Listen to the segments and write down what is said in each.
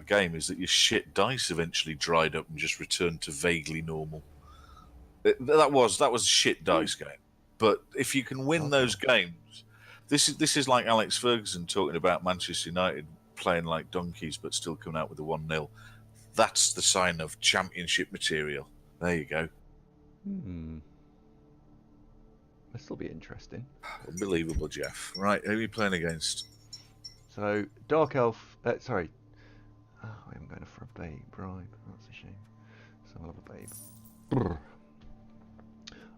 that game is that your shit dice eventually dried up and just returned to vaguely normal. That was a shit dice game. But if you can win those games, this is like Alex Ferguson talking about Manchester United playing like donkeys but still coming out with a 1-0. That's the sign of championship material. There you go. This will be interesting. Unbelievable, Jeff. Right, who are you playing against? So, Dark Elf... sorry. Oh, I am going for a bribe. That's a shame. So I'll have a babe.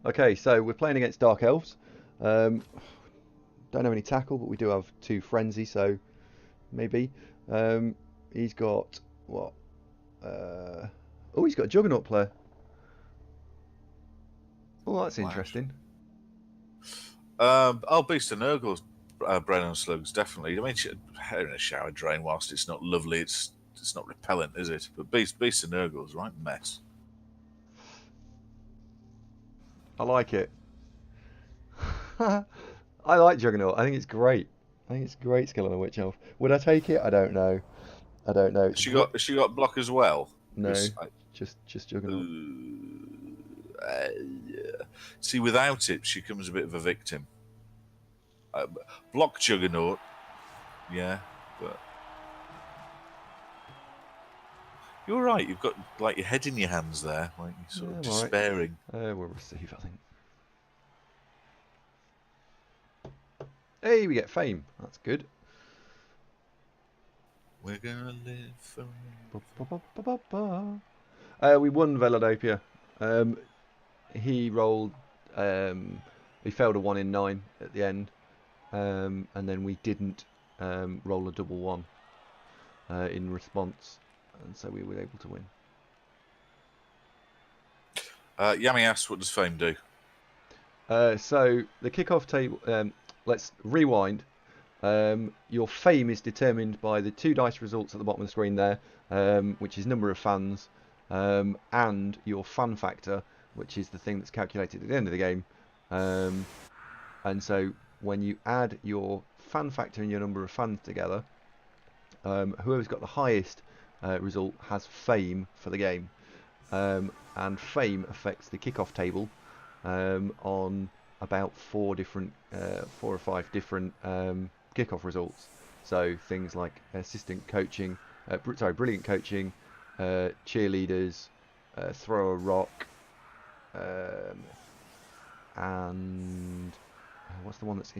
Okay, so we're playing against Dark Elves. Don't have any tackle, but we do have 2 frenzy, so maybe. He's got what? Oh, he's got a Juggernaut player. Oh, that's interesting. Beast and Nurgle's Brennan Slugs, definitely. I mean, hair in a shower drain, whilst it's not lovely, it's not repellent, is it? But Beast and Nurgle's right mess. I like it. I like Juggernaut. I think it's great. I think it's a great skill on a Witch Elf. Would I take it? I don't know. Has she got block as well? No, just Juggernaut. See, without it, she becomes a bit of a victim. Block Juggernaut, yeah, but you're right. You've got like your head in your hands there, like you're sort of despairing. Right. We'll receive, I think. Hey, we get fame. That's good. We're gonna live forever. We won Veladopia. He rolled. He failed a 1 in 9 at the end, and then we didn't roll a double 1 in response, and so we were able to win. Yami asks, what does fame do? So the kickoff table. Let's rewind. Your fame is determined by the 2 dice results at the bottom of the screen there, which is number of fans, and your fan factor, which is the thing that's calculated at the end of the game. And so when you add your fan factor and your number of fans together, whoever's got the highest result has fame for the game. And fame affects the kickoff table on about 4 or 5 different kickoff results. So things like assistant coaching, brilliant coaching, cheerleaders, throw a rock, and what's the one that's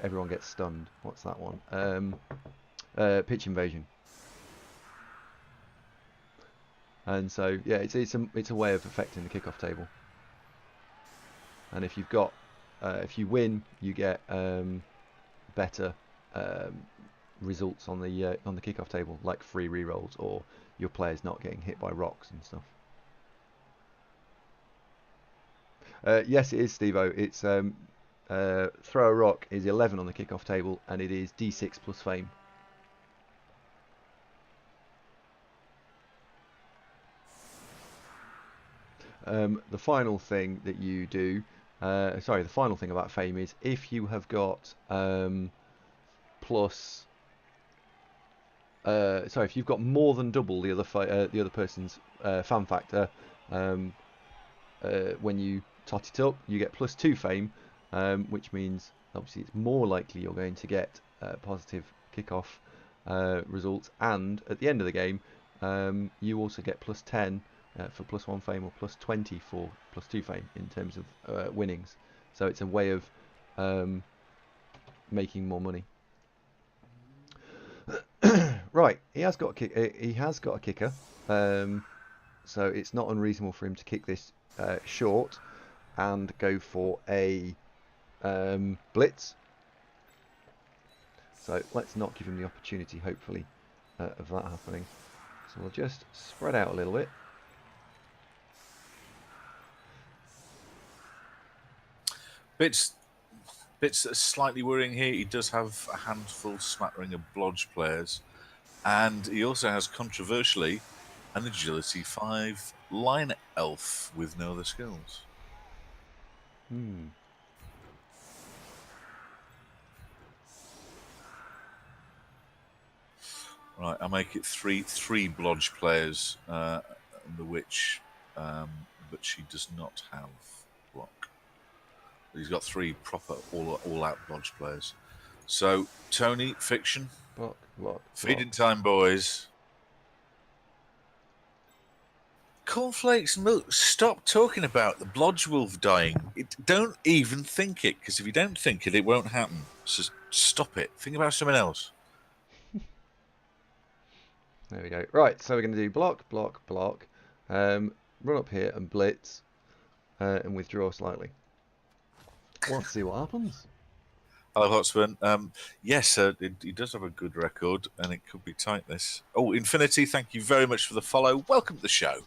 everyone gets stunned? What's that one? Pitch invasion. And so yeah, it's a way of affecting the kickoff table. And if you've got, if you win, you get better results on the kickoff table, like free rerolls or your players not getting hit by rocks and stuff. Yes, it is, Steve-O. It's throw a rock is 11 on the kickoff table, and it is D6 plus fame. The final thing that you do, the final thing about fame is if you have got if you've got more than double the other person's fan factor, when you tot it up, you get +2 fame, which means obviously it's more likely you're going to get positive kickoff results, and at the end of the game, you also get +10 for +1 fame or +20 for +2 fame in terms of winnings. So it's a way of making more money. Right, he has got a kicker, so it's not unreasonable for him to kick this short and go for a blitz. So let's not give him the opportunity, hopefully, of that happening. So we'll just spread out a little bit. Bits that are slightly worrying here. He does have a handful smattering of Blodge players, and he also has, controversially, an Agility 5 line elf with no other skills. Right, I make it three blodge players, and the witch, but she does not have block. He's got 3 proper all out blodge players. So Tony, fiction, Block, block, feeding block. time, boys. Cornflakes and milk. Stop talking about the blodge wolf dying. Don't even think it, because if you don't think it, it won't happen. So stop it. Think about something else. There we go. Right, so we're going to do block, block, block. Run up here and blitz, and withdraw slightly. Let's see what happens. Hello, Hotspur. Yes, he does have a good record, and it could be tight, this. Oh, Infinity, thank you very much for the follow. Welcome to the show.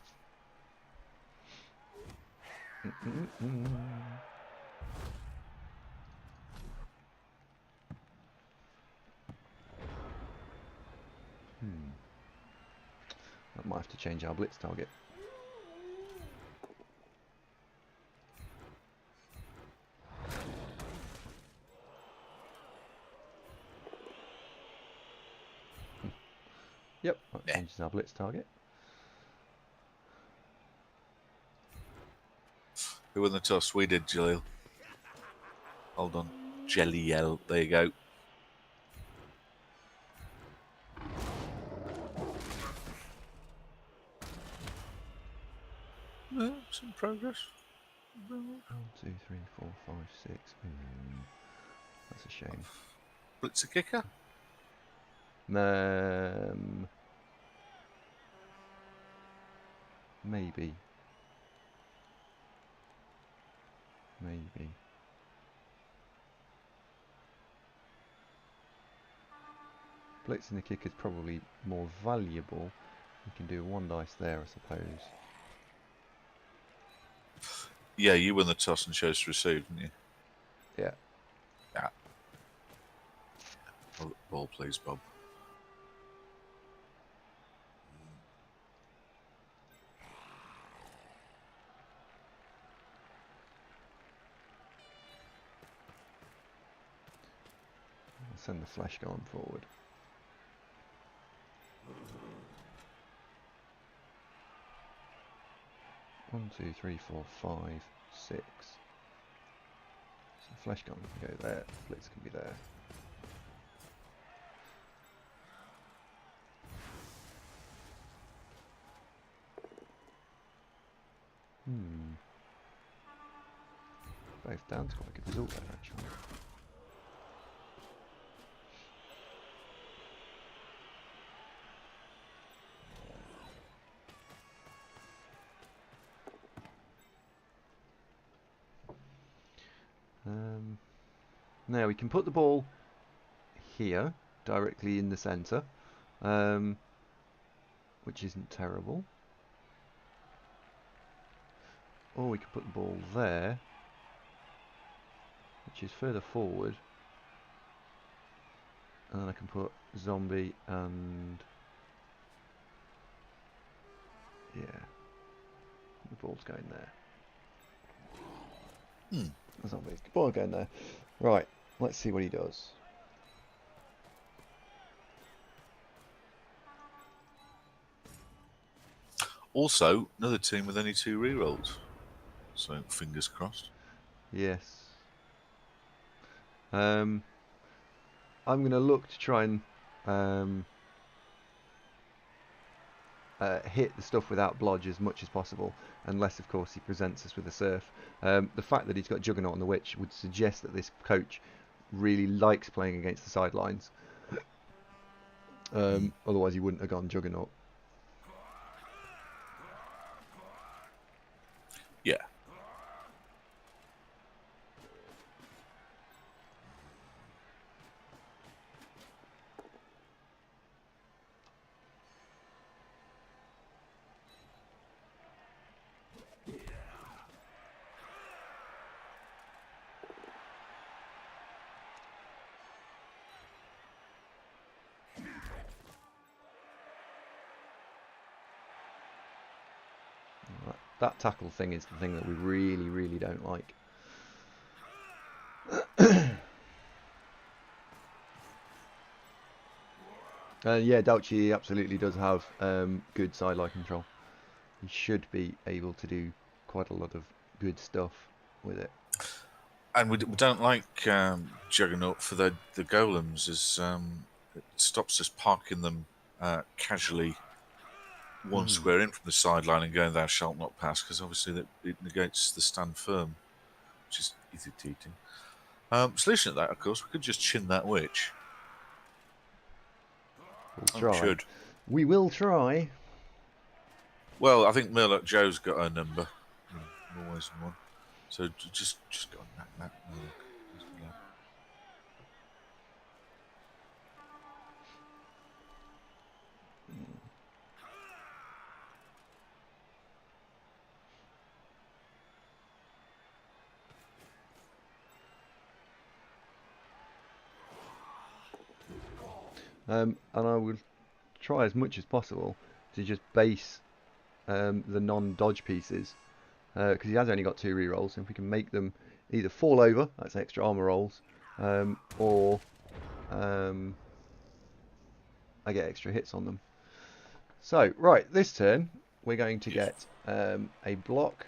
I might have to change our blitz target. Yep, that changes our blitz target. Who won the toss? We did, Jalil. Hold on. Jelliel. There you go. Some progress. 1, 2, 3, 4, 5, 6. That's a shame. Blitzer kicker? Maybe. Maybe. Blitzing the kick is probably more valuable. You can do 1 dice there, I suppose. Yeah, you won the toss and chose to receive, didn't you? Yeah. Yeah. Ball, please, Bob. I'll send the flash going forward. One, 2, 3, 4, 5, 6. So flash gun can go there, blitz can be there. Both down's quite a good result there, actually. Now we can put the ball here, directly in the centre, which isn't terrible. Or we can put the ball there, which is further forward. And then I can put zombie and... yeah, the ball's going there. The zombie's ball going there. Right, let's see what he does. Also, another team with only 2 rerolls. So, fingers crossed. Yes. I'm going to look to try and hit the stuff without blodge as much as possible, unless of course he presents us with a surf. The fact that he's got Juggernaut on the Witch would suggest that this coach really likes playing against the sidelines. Otherwise he wouldn't have gone Juggernaut. Yeah. That tackle thing is the thing that we really, really don't like. Yeah, Dolce absolutely does have good sideline control. He should be able to do quite a lot of good stuff with it. And we don't like Juggernaut for the golems, as it stops us parking them casually one square in from the sideline and going "Thou shalt not pass," because obviously that it negates the stand firm, which is irritating. Solution to that, of course, we could just chin that witch. We'll We try. should. We will try. Well, I think Murloc Joe's got her number. Always one. So just go and knock that. And I will try as much as possible to just base the non-dodge pieces, because he has only got 2 rerolls, and if we can make them either fall over, that's extra armor rolls, or I get extra hits on them. So, right, this turn we're going to get a block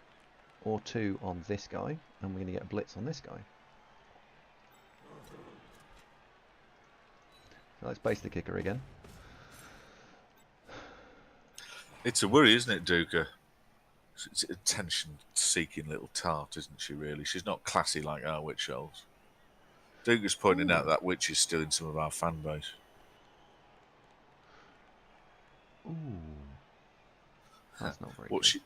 or 2 on this guy, and we're going to get a blitz on this guy. So let's base the kicker again. It's a worry, isn't it, Duca? She's an attention-seeking little tart, isn't she, really? She's not classy like our witch elves. Duca's pointing out that witch is still in some of our fan base. Ooh. That's not very What good.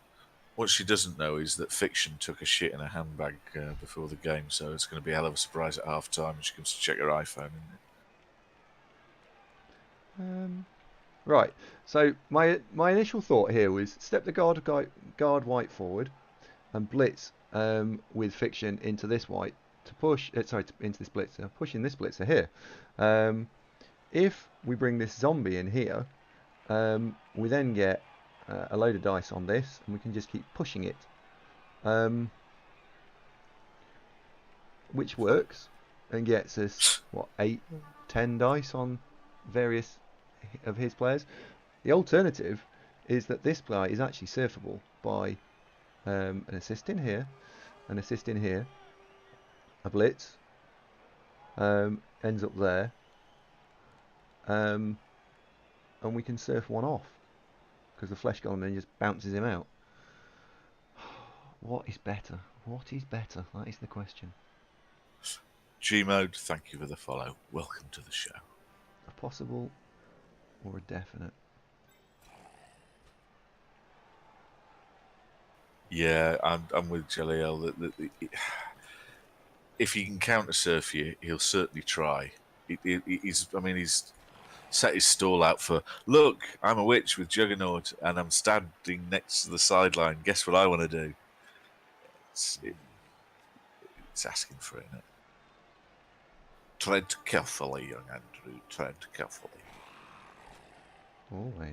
What she doesn't know is that Fiction took a shit in a handbag before the game, so it's going to be a hell of a surprise at half-time when she comes to check her iPhone, isn't it? Right, so my initial thought here was step the guard white forward and blitz with Fiction into this white to push, into this blitzer, pushing this blitzer here. If we bring this zombie in here, we then get a load of dice on this, and we can just keep pushing it, which works and gets us what 8, 10 dice on various of his players. The alternative is that this guy is actually surfable by an assist in here, an assist in here, a blitz, ends up there, and we can surf one off because the flesh golem then just bounces him out. What is better? What is better? That is the question. Gmode, thank you for the follow. Welcome to the show. A possible or a definite? Yeah, I'm with Jeliel. If he can counter surf you, he'll certainly try. He's set his stall out for, look, I'm a witch with Juggernaut and I'm standing next to the sideline. Guess what I want to do? It's asking for it, isn't it? Tread carefully, young Andrew. Tread carefully. Always.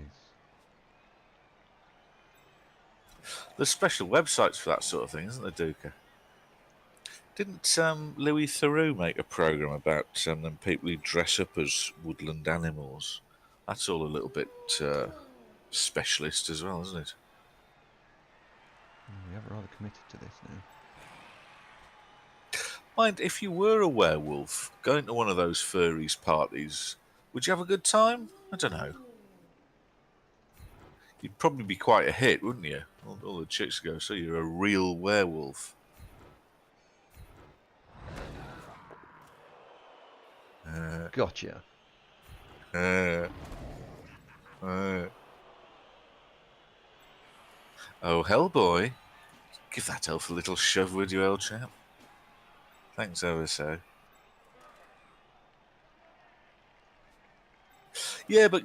There's special websites for that sort of thing, isn't there, Duca? Didn't Louis Theroux make a program about them people who dress up as woodland animals? That's all a little bit specialist as well, isn't it? We have rather committed to this now. Mind, if you were a werewolf going to one of those furries parties, would you have a good time? I don't know. You'd probably be quite a hit, wouldn't you? All the chicks go, so you're a real werewolf. Gotcha. Oh, Hellboy. Give that elf a little shove, would you, old chap? Thanks ever so. Yeah, but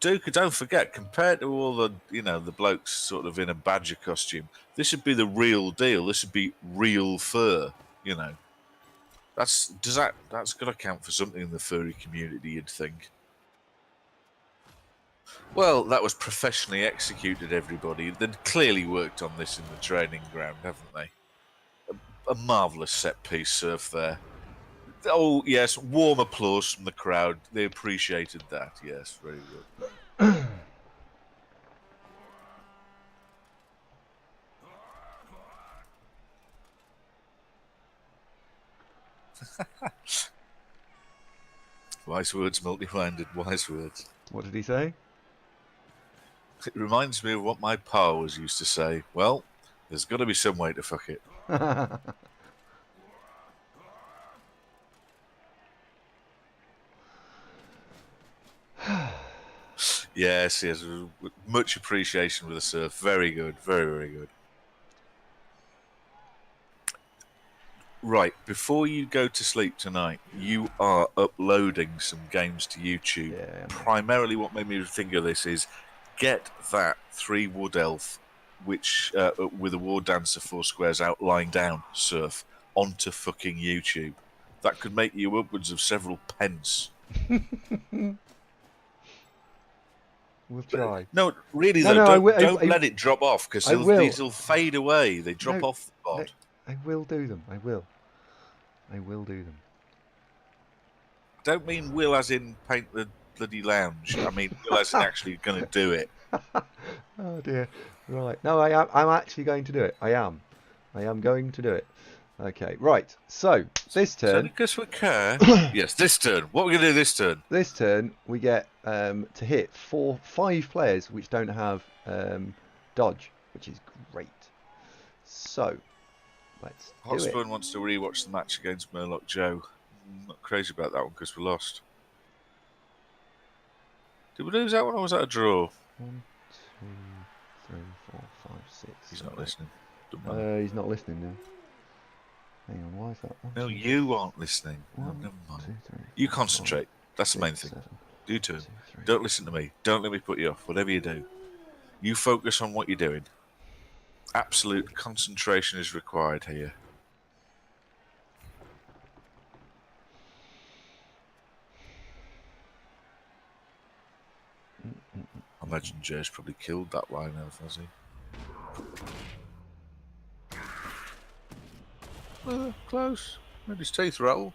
Duca, don't forget, compared to all the the blokes sort of in a badger costume, this would be the real deal. This would be real fur. That's got to count for something in the furry community, you'd think. Well, that was professionally executed, everybody. They'd clearly worked on this in the training ground, haven't they? A marvellous set-piece surf there. Oh yes, warm applause from the crowd. They appreciated that. Yes, very good. Wise words, multi-minded. Wise words. What did he say? It reminds me of what my pa always used to say. Well, there's got to be some way to fuck it. Yes, yes. Much appreciation for the surf. Very good. Very, very good. Right, before you go to sleep tonight, you are uploading some games to YouTube. Yeah. Primarily what made me think of this is get that 3 wood elf, which with a war dancer 4 squares out lying down surf onto fucking YouTube. That could make you upwards of several pence. We'll try. No, really No, though, no, don't let it drop off because these will fade away. They drop off the pod. I will do them. I will do them. Don't mean will as in paint the bloody lounge. I mean will as in actually going to do it. Oh dear. Right. No, I'm actually going to do it. I am going to do it. Okay. Right. So this turn. Because we care. Yes, this turn. What are we going to do this turn? This turn we get to hit 5 players which don't have dodge, which is great. So let's do it. Hotspur wants to rewatch the match against Murloc Joe. I'm not crazy about that one because we lost. Did we lose that one or was that a draw? 1, 2, 3, 4, 5, 6. He's not listening. He's not listening now. Hang on, why is that? 1, no, 2, you aren't listening. 1, no, never mind. 2, 3, you 4, concentrate. 5, That's 6, the main thing. 7, Do turn. 2, 3. Don't listen to me. Don't let me put you off. Whatever you do, you focus on what you're doing. Absolute concentration is required here. I imagine Jay's probably killed that line elf, has he? Close. Made his teeth rattle.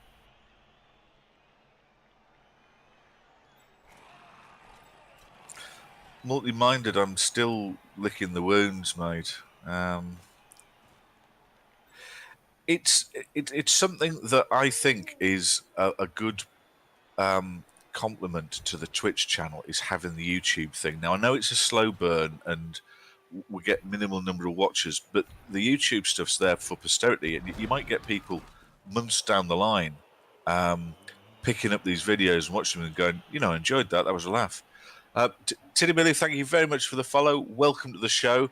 Multi-minded, I'm still licking the wounds, mate. It's something that I think is a good compliment to the Twitch channel is having the YouTube thing. Now I know it's a slow burn and we get minimal number of watchers, but the YouTube stuff's there for posterity, and you might get people months down the line picking up these videos and watching them and going, you know, I enjoyed that. That was a laugh. Tiddy Billy, thank you very much for the follow. Welcome to the show.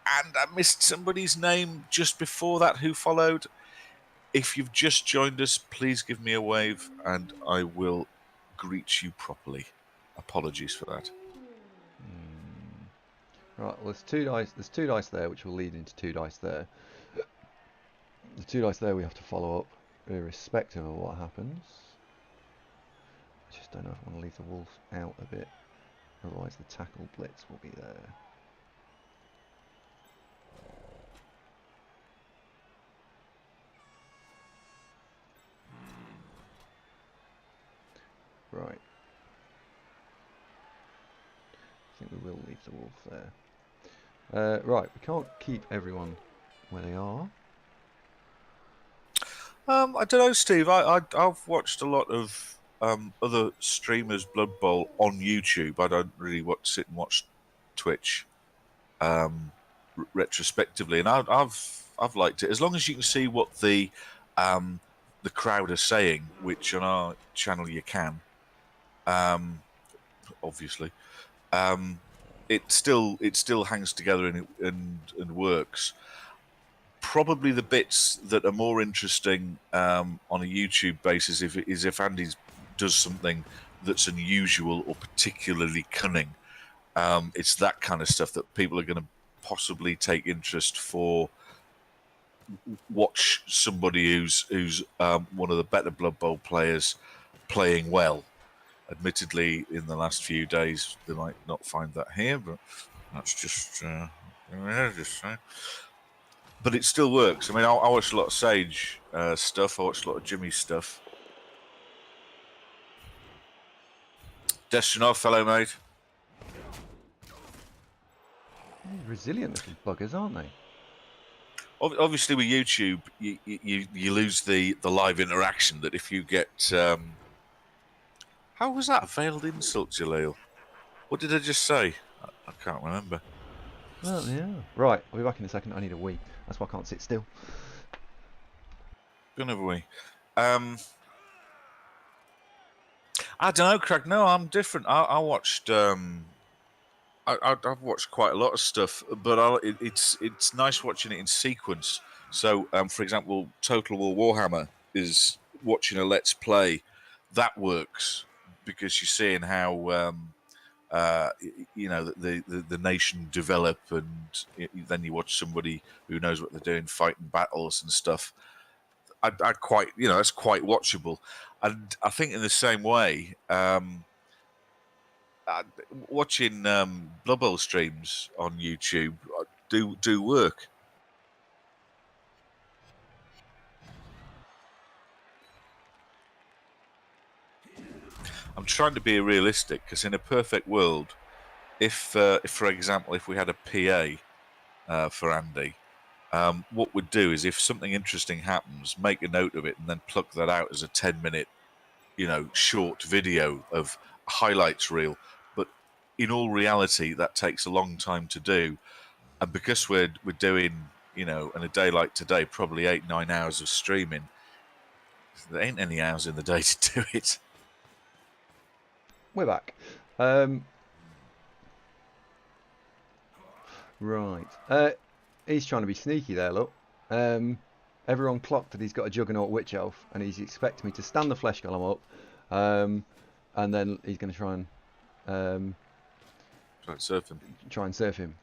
And I missed somebody's name just before that who followed. If you've just joined us, please give me a wave and I will greet you properly. Apologies for that. Right, well, there's 2 dice. There's 2 dice there, which will lead into 2 dice there. The 2 dice there we have to follow up, irrespective of what happens. I just don't know if I want to leave the wolf out a bit. Otherwise the tackle blitz will be there. Right. I think we will leave the wolf there. Right, we can't keep everyone where they are. I don't know, Steve. I've watched a lot of other streamers' Blood Bowl on YouTube. I don't really sit and watch Twitch retrospectively, and I've liked it as long as you can see what the crowd are saying, which on our channel you can. Obviously, it still hangs together and works. Probably the bits that are more interesting on a YouTube basis is if Andy does something that's unusual or particularly cunning. It's that kind of stuff that people are going to possibly take interest for. Watch somebody who's one of the better Blood Bowl players playing well. Admittedly, in the last few days, they might not find that here, but that's just saying. But it still works. I mean, I watch a lot of Sage stuff. I watch a lot of Jimmy's stuff. Destronov, fellow mate. Resilient little buggers, aren't they? Obviously, with YouTube, you lose the live interaction. That if you get how was that a veiled insult, Jaleel? What did I just say? I can't remember. Well, yeah. Right, I'll be back in a second. I need a wee. That's why I can't sit still. Go have a wee. I don't know, Craig. No, I'm different. I watched. I've watched quite a lot of stuff, but it's nice watching it in sequence. So, for example, Total War Warhammer is watching a Let's Play. That works because you're seeing how the nation develop, and then you watch somebody who knows what they're doing fighting battles and stuff. I quite, it's quite watchable, and I think in the same way. Watching Blood Bowl streams on YouTube do work. I'm trying to be realistic because in a perfect world, if for example, if we had a PA for Andy, what we'd do is if something interesting happens, make a note of it and then pluck that out as a 10-minute, short video of highlights reel. But in all reality, that takes a long time to do. And because we're doing, in a day like today, probably 8-9 hours of streaming, there ain't any hours in the day to do it. We're back. Right. He's trying to be sneaky there, look. Everyone clocked that he's got a Juggernaut Witch Elf, and he's expecting me to stand the Flesh Golem up, and then he's going to try and Try and surf him.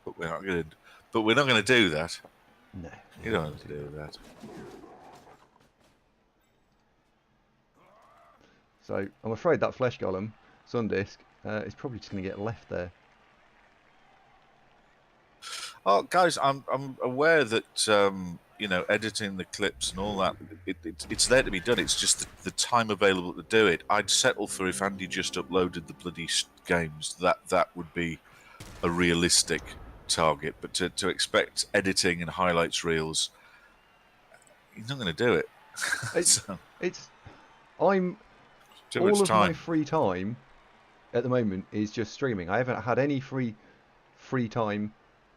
But we're not going to do that. No. You don't have to do that. So I'm afraid that Flesh Golem, Sundisk, is probably just going to get left there. Oh, guys, I'm aware that editing the clips and all that, it's there to be done. It's just the time available to do it. I'd settle for if Andy just uploaded the bloody games. That would be a realistic target. But to expect editing and highlights reels, he's not going to do it. I'm too all much of time. my free time at the moment is just streaming. I haven't had any free time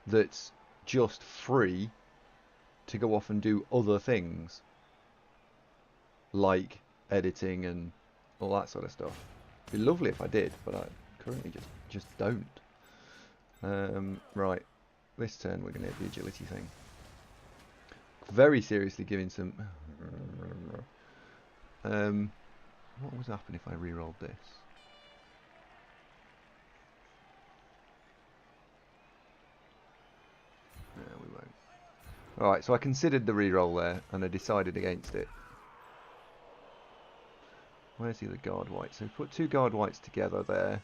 that's just free to go off and do other things like editing and all that sort of stuff. It'd be lovely if I did, but I currently just don't. Right, this turn we're going to hit the agility thing. Very seriously giving some... what would happen if I re-rolled this? No, we won't. Alright, so I considered the re-roll there, and I decided against it. Where's the other guard white? So put two guard whites together there.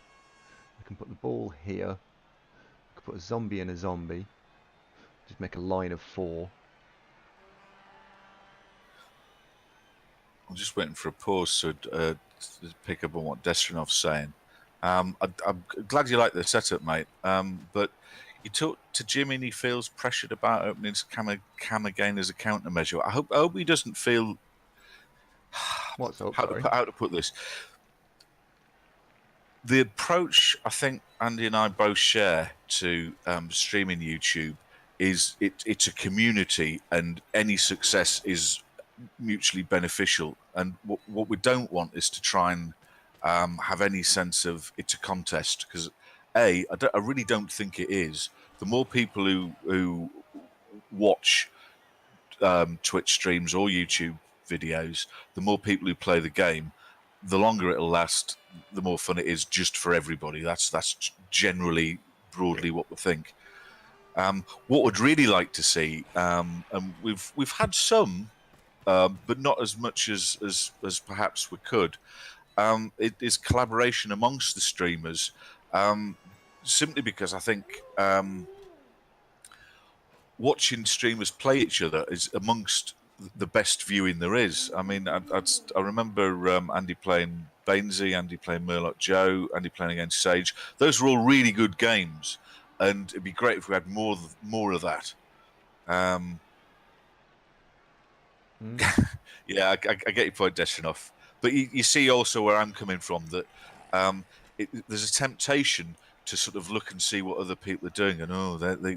I can put the ball here. I can put a zombie and a zombie. Just make a line of 4. I'm just waiting for a pause to pick up on what Destronov's saying. I'm glad you like the setup, mate. But you talked to Jimmy and he feels pressured about opening his cam again as a countermeasure. I hope he doesn't feel... What's up, how to put this? The approach I think Andy and I both share to streaming YouTube is it's a community, and any success is mutually beneficial. And what we don't want is to try and have any sense of it's a contest, because I really don't think it is. The more people who watch Twitch streams or YouTube videos, the more people who play the game, the longer it'll last, the more fun it is just for everybody. That's generally broadly what we think. What we'd really like to see, and we've had some, but not as much as perhaps we could. It is collaboration amongst the streamers, simply because I think watching streamers play each other is amongst the best viewing there is. I mean, I remember Andy playing Bainesy, Andy playing Murloc Joe, Andy playing against Sage. Those were all really good games, and it'd be great if we had more of that. Yeah, I get your point, Destinov. But you see also where I'm coming from, that there's a temptation to sort of look and see what other people are doing, and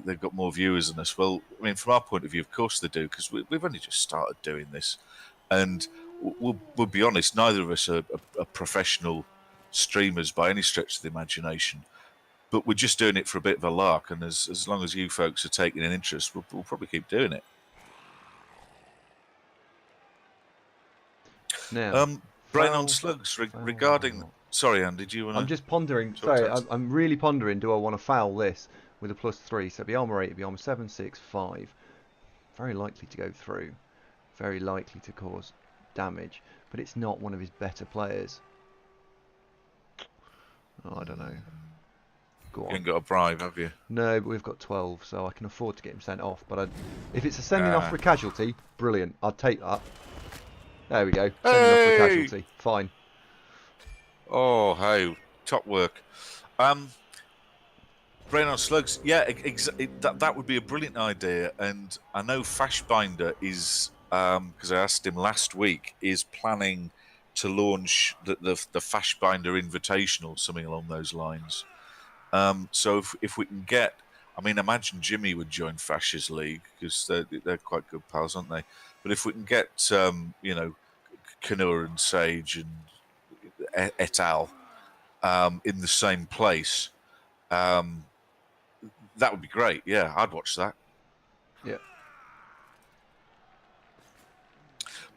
they've got more viewers than us. Well, I mean, from our point of view, of course they do, because we've only just started doing this, and we'll be honest, neither of us are professional streamers by any stretch of the imagination, but we're just doing it for a bit of a lark, and as long as you folks are taking an interest, we'll probably keep doing it. Now, Brain on Slugs, regarding... Sorry, Andy, do you want to... I'm just pondering. Sorry, I'm really pondering. Do I want to foul this with a +3? So it'd be armor 8, it'd be armor 7, 6, 5. Very likely to go through. Very likely to cause damage. But it's not one of his better players. Oh, I don't know. Go on. You ain't got a bribe, have you? No, but we've got 12, so I can afford to get him sent off. But if it's a sending off for a casualty, brilliant. I'd take that. There we go. Sending off for a casualty. Fine. Oh, hey, top work. Brain on Slugs, yeah, that would be a brilliant idea. And I know Fashbinder is, because I asked him last week, is planning to launch the Fashbinder Invitational, something along those lines. So if we can get, I mean, imagine Jimmy would join Fash's league, because they're quite good pals, aren't they? But if we can get, Kanur and Sage and et al. In the same place, that would be great. Yeah, I'd watch that. Yeah.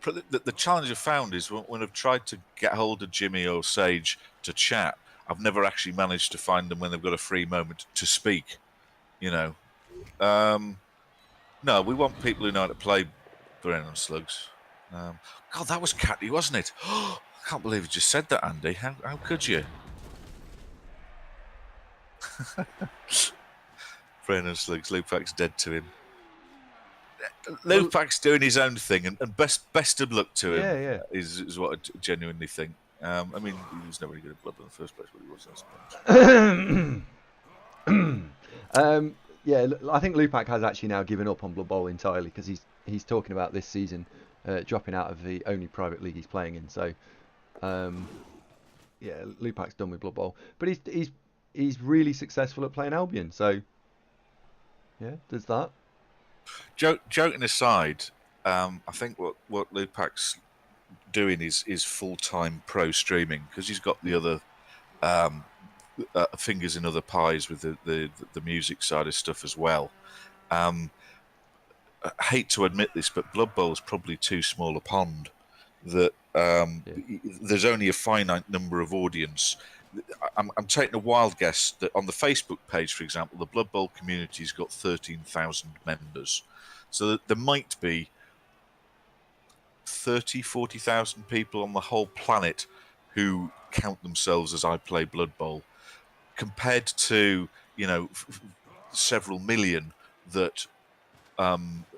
The challenge I've found is when I've tried to get hold of Jimmy or Sage to chat, I've never actually managed to find them when they've got a free moment to speak. No, we want people who know how to play Brain on Slugs. God, that was catty, wasn't it? I can't believe you just said that, Andy. How could you? Brain on Slugs, Lupak's dead to him. Lupak's doing his own thing, and best of luck to him. Yeah. Is what I genuinely think. I mean, he was never really good at Blood Bowl in the first place, but he was, I suppose. Yeah, I think Lupak has actually now given up on Blood Bowl entirely, because he's talking about this season dropping out of the only private league he's playing in. So, yeah, Lupak's done with Blood Bowl, but he's really successful at playing Albion. So, yeah, there's that. Joking aside, I think what Lupak's doing is full-time pro streaming, because he's got the other fingers in other pies with the music side of stuff as well. I hate to admit this, but Blood Bowl is probably too small a pond. That there's only a finite number of audience. I'm taking a wild guess that on the Facebook page, for example, the Blood Bowl community's got 13,000 members. So there might be 40,000 people on the whole planet who count themselves as I play Blood Bowl, compared to several million that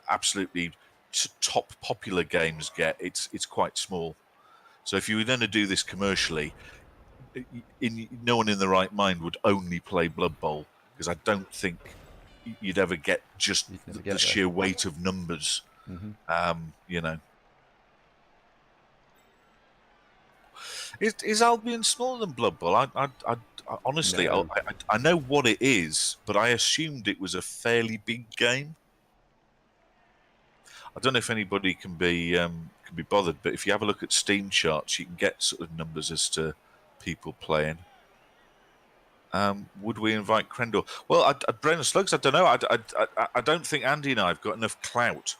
absolutely top popular games get. It's quite small. So if you were going to do this commercially, no one in the right mind would only play Blood Bowl, because I don't think you'd ever get just the sheer weight of numbers. Mm-hmm. Is Albion smaller than Blood Bowl? I honestly, no. I know what it is, but I assumed it was a fairly big game. I don't know if anybody can be bothered, but if you have a look at Steam charts, you can get sort of numbers as to people playing. Would we invite Crendor? Well, Brain on Slugs, I don't know. I don't think Andy and I have got enough clout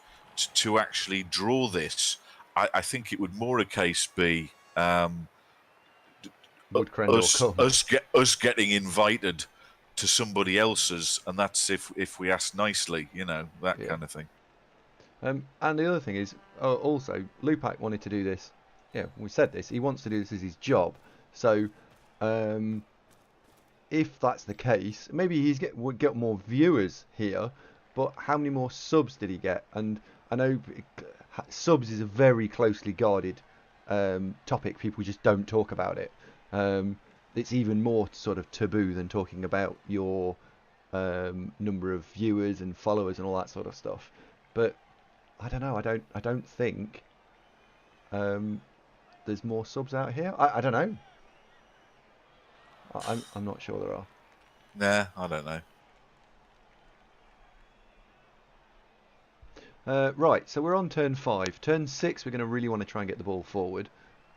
to actually draw this. I think it would more a case be us getting invited to somebody else's, and that's if we ask nicely, that kind of thing. And the other thing is, also, Lupak wanted to do this. Yeah, we said this. He wants to do this as his job. So, if that's the case, maybe would get more viewers here. But how many more subs did he get? And I know subs is a very closely guarded topic, people just don't talk about it. It's even more sort of taboo than talking about your number of viewers and followers and all that sort of stuff. But I don't know. I don't think there's more subs out here. I don't know. I'm not sure there are. Nah, I don't know. Right, so we're on turn 5. Turn 6, we're going to really want to try and get the ball forward.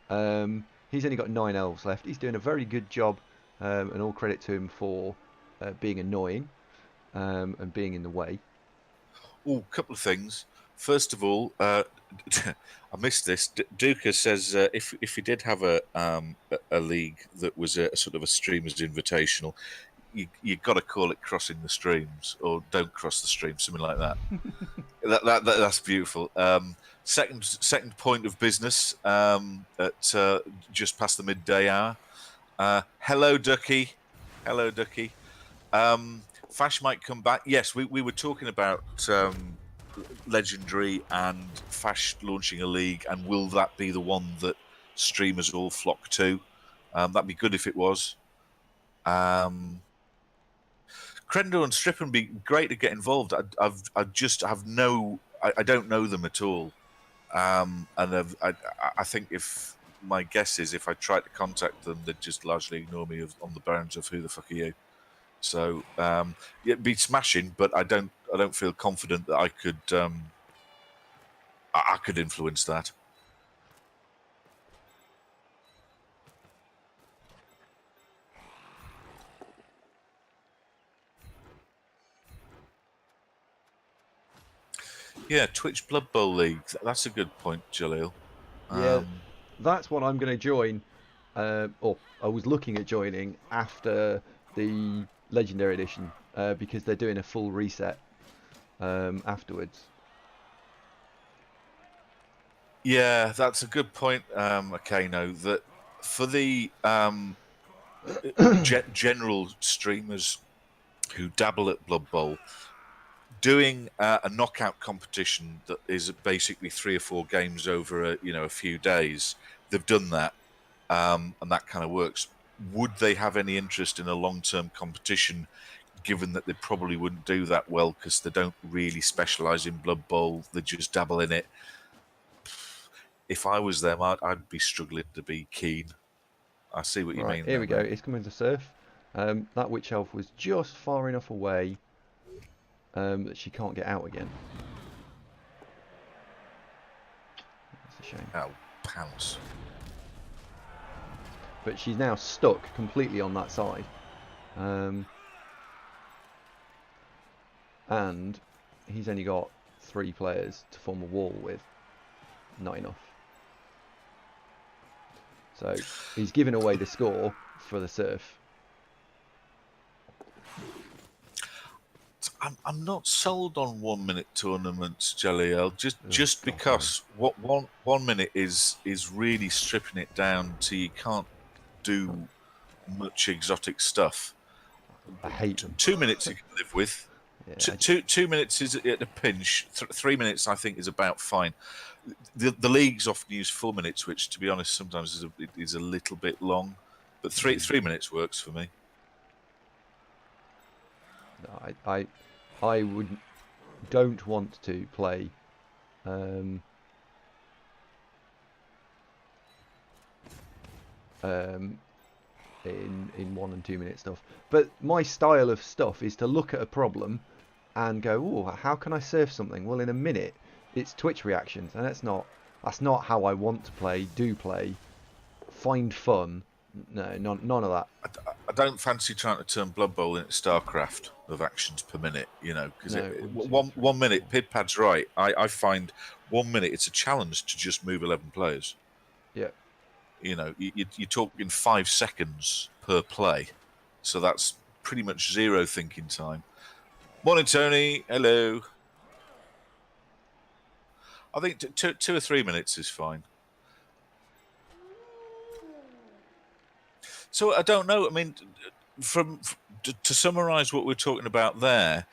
He's only got 9 elves left. He's doing a very good job, and all credit to him for being annoying and being in the way. Oh, a couple of things. First of all, I missed this. Duca says if he did have a league that was a sort of a streamers invitational, you got to call it crossing the streams or don't cross the stream, something like that. That's beautiful. Second point of business at just past the midday hour. Hello, Ducky. Hello, Ducky. Fash might come back. Yes, we were talking about Legendary and Fash launching a league, and will that be the one that streamers all flock to? That'd be good if it was. Crendo and Strip would be great to get involved. I don't know them at all, and I think my guess is if I try to contact them, they'd just largely ignore me on the grounds of who the fuck are you. So it'd be smashing, but I don't feel confident that I could influence that. Yeah, Twitch Blood Bowl League. That's a good point, Jaleel. Yeah, that's what I'm going to join. Or I was looking at joining after the Legendary Edition because they're doing a full reset afterwards. Yeah, that's a good point, Akano, that for the general streamers who dabble at Blood Bowl, doing a knockout competition that is basically 3 or 4 games over a few days, they've done that, and that kind of works. Would they have any interest in a long-term competition, given that they probably wouldn't do that well because they don't really specialise in Blood Bowl, they just dabble in it? If I was them, I'd be struggling to be keen. I see what you mean. Here we go. It's coming to surf. That witch elf was just far enough away that she can't get out again. That's a shame. Oh, pounce. But she's now stuck completely on that side. And he's only got 3 players to form a wall with. Not enough. So he's giving away the score for the surf. I'm not sold on 1 minute tournaments, Jaleel. Just because what 1 minute is really stripping it down to you can't do much exotic stuff. I hate them. 2 minutes you can live with. Yeah, 2 minutes is at a pinch. 3 minutes I think is about fine. The leagues often use 4 minutes, which, to be honest, sometimes is a little bit long. But 3 minutes works for me. No, I don't want to play in 1 and 2 minute stuff. But my style of stuff is to look at a problem and go, oh, how can I surf something? Well, in a minute, it's Twitch reactions, and that's not how I want to play. Find fun. No, none of that. I don't fancy trying to turn Blood Bowl into StarCraft of actions per minute, because 1 minute, Pidpad's right. I find 1 minute it's a challenge to just move 11 players. Yeah. You're talking 5 seconds per play, so that's pretty much zero thinking time. Morning, Tony. Hello. I think 2 or 3 minutes is fine. So I don't know. I mean, to summarise what we're talking about there,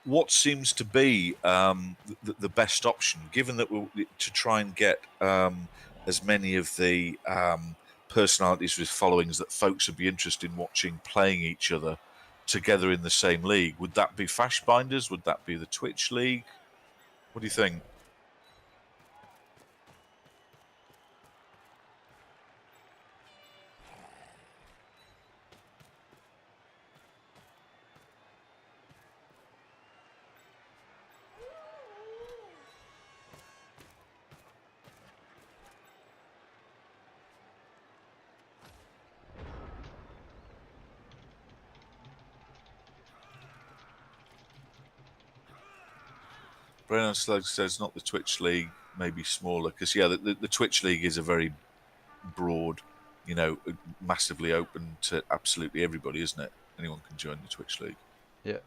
what seems to be the best option, given that to try and get as many of the personalities with followings that folks would be interested in watching playing each other together in the same league. Would that be Fashbinders? Would that be the Twitch League? What do you think? Brennan Slug says not the Twitch League, maybe smaller, because yeah, the Twitch League is a very broad, massively open to absolutely everybody, isn't it? Anyone can join the Twitch League. Yeah,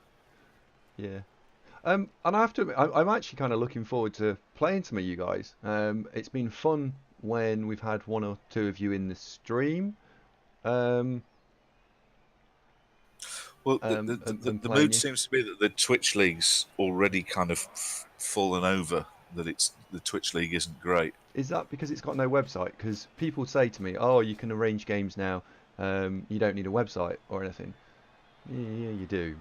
yeah. And I have to admit, I'm actually kind of looking forward to playing some of you guys. It's been fun when we've had one or two of you in the stream. Um, Well, and the playing mood you. seems to be that the Twitch League's already kind of fallen over. That the Twitch League isn't great. Is that because it's got no website? Because people say to me, "Oh, you can arrange games now. You don't need a website or anything." Yeah, you do.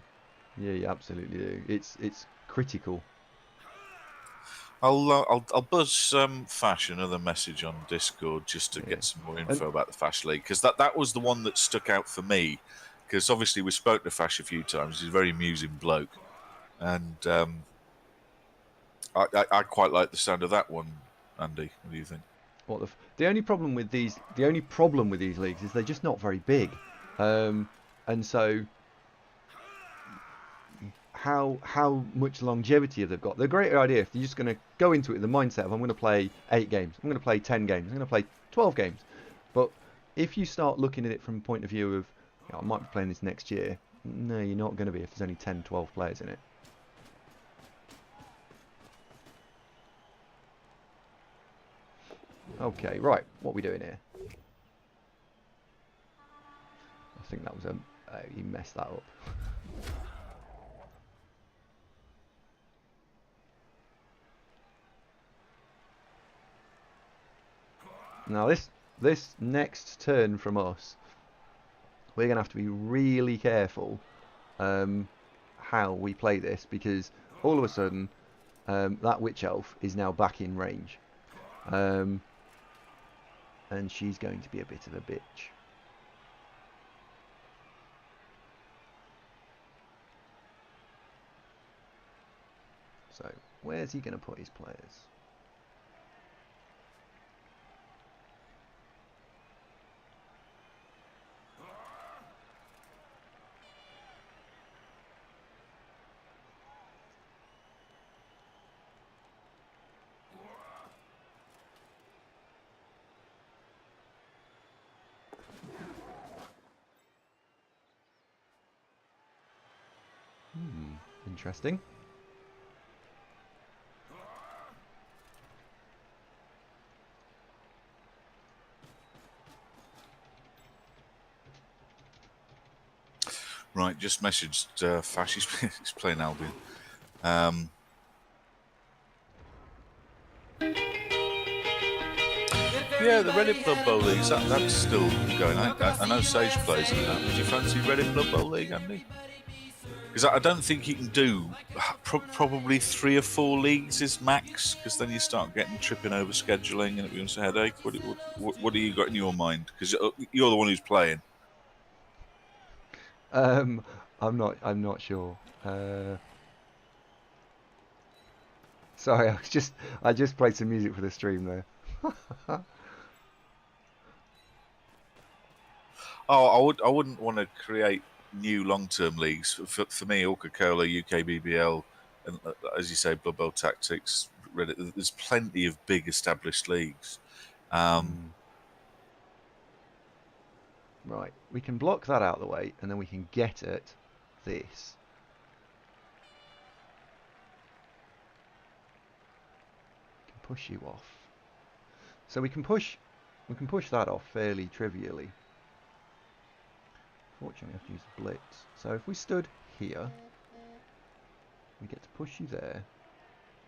Yeah, you absolutely do. It's critical. I'll buzz Fash another message on Discord just to Yeah. get some more And info about the Fash League, because that was the one that stuck out for me. Because obviously we spoke to Fash a few times. He's a very amusing bloke, and I quite like the sound of that one. Andy, what do you think? the only problem with these leagues is they're just not very big. And so how much longevity have they got? They're a great idea if you're just going to go into it with the mindset of I'm going to play 8 games, I'm going to play 10 games, I'm going to play 12 games. But if you start looking at it from a point of view of I might be playing this next year, no, you're not going to be if there's only 10, 12 players in it. Okay, right, what are we doing here? I think that was you messed that up. Now this next turn from us, we're going to have to be really careful how we play this, because all of a sudden that witch elf is now back in range, and she's going to be a bit of a bitch. So where's he going to put his players? Interesting. Right, just messaged Fash. He's playing Albion. Yeah, the Reddit Blood Bowl leagues, that's still going. I know Sage plays in that. Would you fancy Reddit Blood Bowl league, Andy? Because I don't think you can do probably 3 or 4 leagues is max. Because then you start getting tripping over scheduling and it becomes a headache. What do you got in your mind? Because you're the one who's playing. I'm not sure. Sorry, I just played some music for the stream there. Oh, I wouldn't want to create new long-term leagues. For me, Coca-Cola, UK BBL, and as you say, Blood Bowl Tactics, Reddit. There's plenty of big established leagues. Right, we can block that out of the way, and then we can get at this. Push you off. So we can push that off fairly trivially. Fortunately, I have to use blitz. So if we stood here, we get to push you there.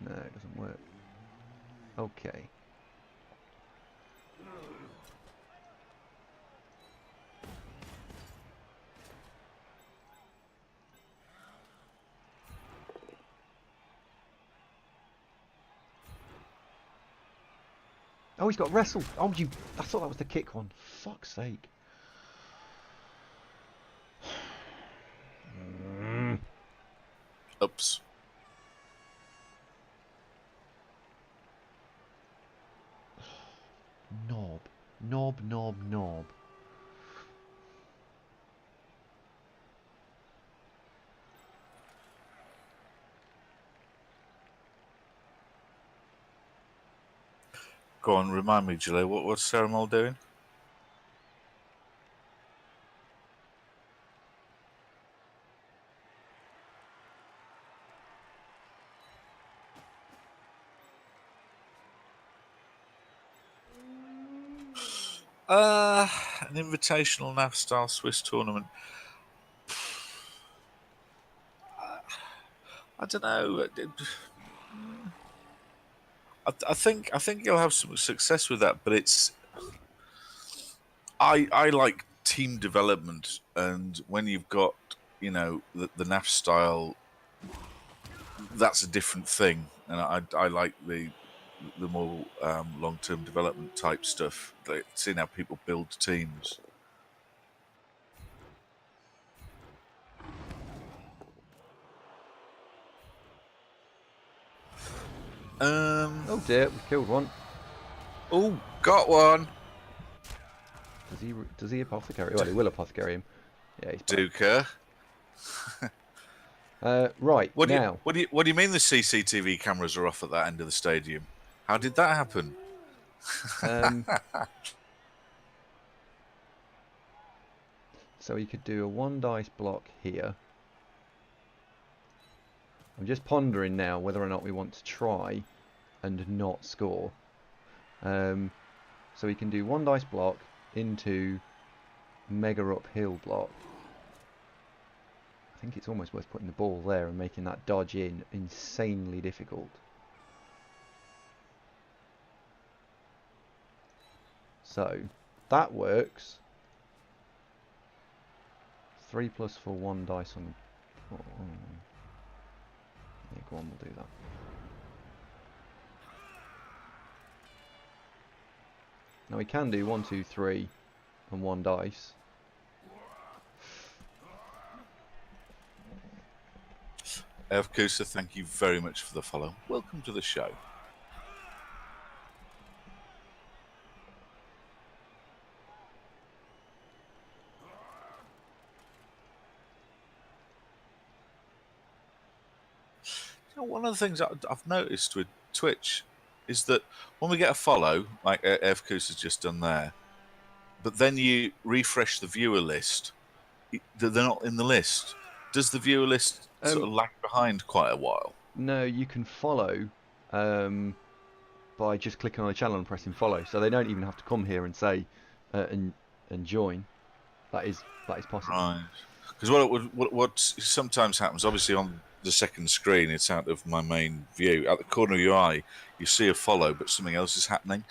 No, it doesn't work. Okay. Oh, he's got wrestled. Oh, you! I thought that was the kick one. Fuck's sake. Oops. Knob. Knob, knob, knob. Go on, remind me, Julie. What's Sarah Moll doing? An invitational NAF style Swiss tournament. I don't know. I think you'll have some success with that, but it's. I like team development, and when you've got the NAF style, that's a different thing, and I like the more long-term development type stuff, like seeing how people build teams. Oh dear, we killed one. Oh, got one. Does he apothecary? Well, he will apothecary him. Yeah, he's back. Duker. Right, What do now. you mean the CCTV cameras are off at that end of the stadium? How did that happen? So he could do a 1 dice block here. I'm just pondering now whether or not we want to try and not score. So he can do 1 dice block into mega uphill block. I think it's almost worth putting the ball there and making that dodge in insanely difficult. So that works. 3+ for 1 dice on. Yeah, go on, we'll do that. Now we can do 1, 2, 3 and 1 dice. Evkusa, thank you very much for the follow. Welcome to the show. One of the things I've noticed with Twitch is that when we get a follow, like Evkusa's just done there, but then you refresh the viewer list, they're not in the list. Does the viewer list sort of lag behind quite a while? No, you can follow by just clicking on the channel and pressing follow. So they don't even have to come here and say and join. That is possible. Right. Because what sometimes happens, obviously on the second screen, it's out of my main view. At the corner of your eye, you see a follow, but something else is happening,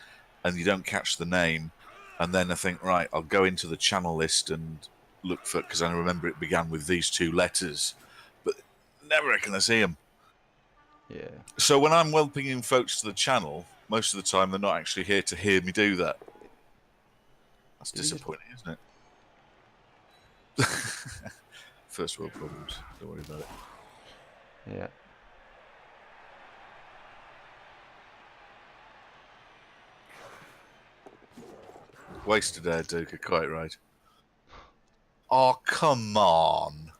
and you don't catch the name. And then I think, right, I'll go into the channel list and look for it, because I remember it began with these 2 letters, but never can I see them. Yeah. So when I'm welcoming folks to the channel, most of the time they're not actually here to hear me do that. That's disappointing, isn't it? First world problems. Don't worry about it. Yeah. Wasted air, Duke. Quite right. Oh, come on.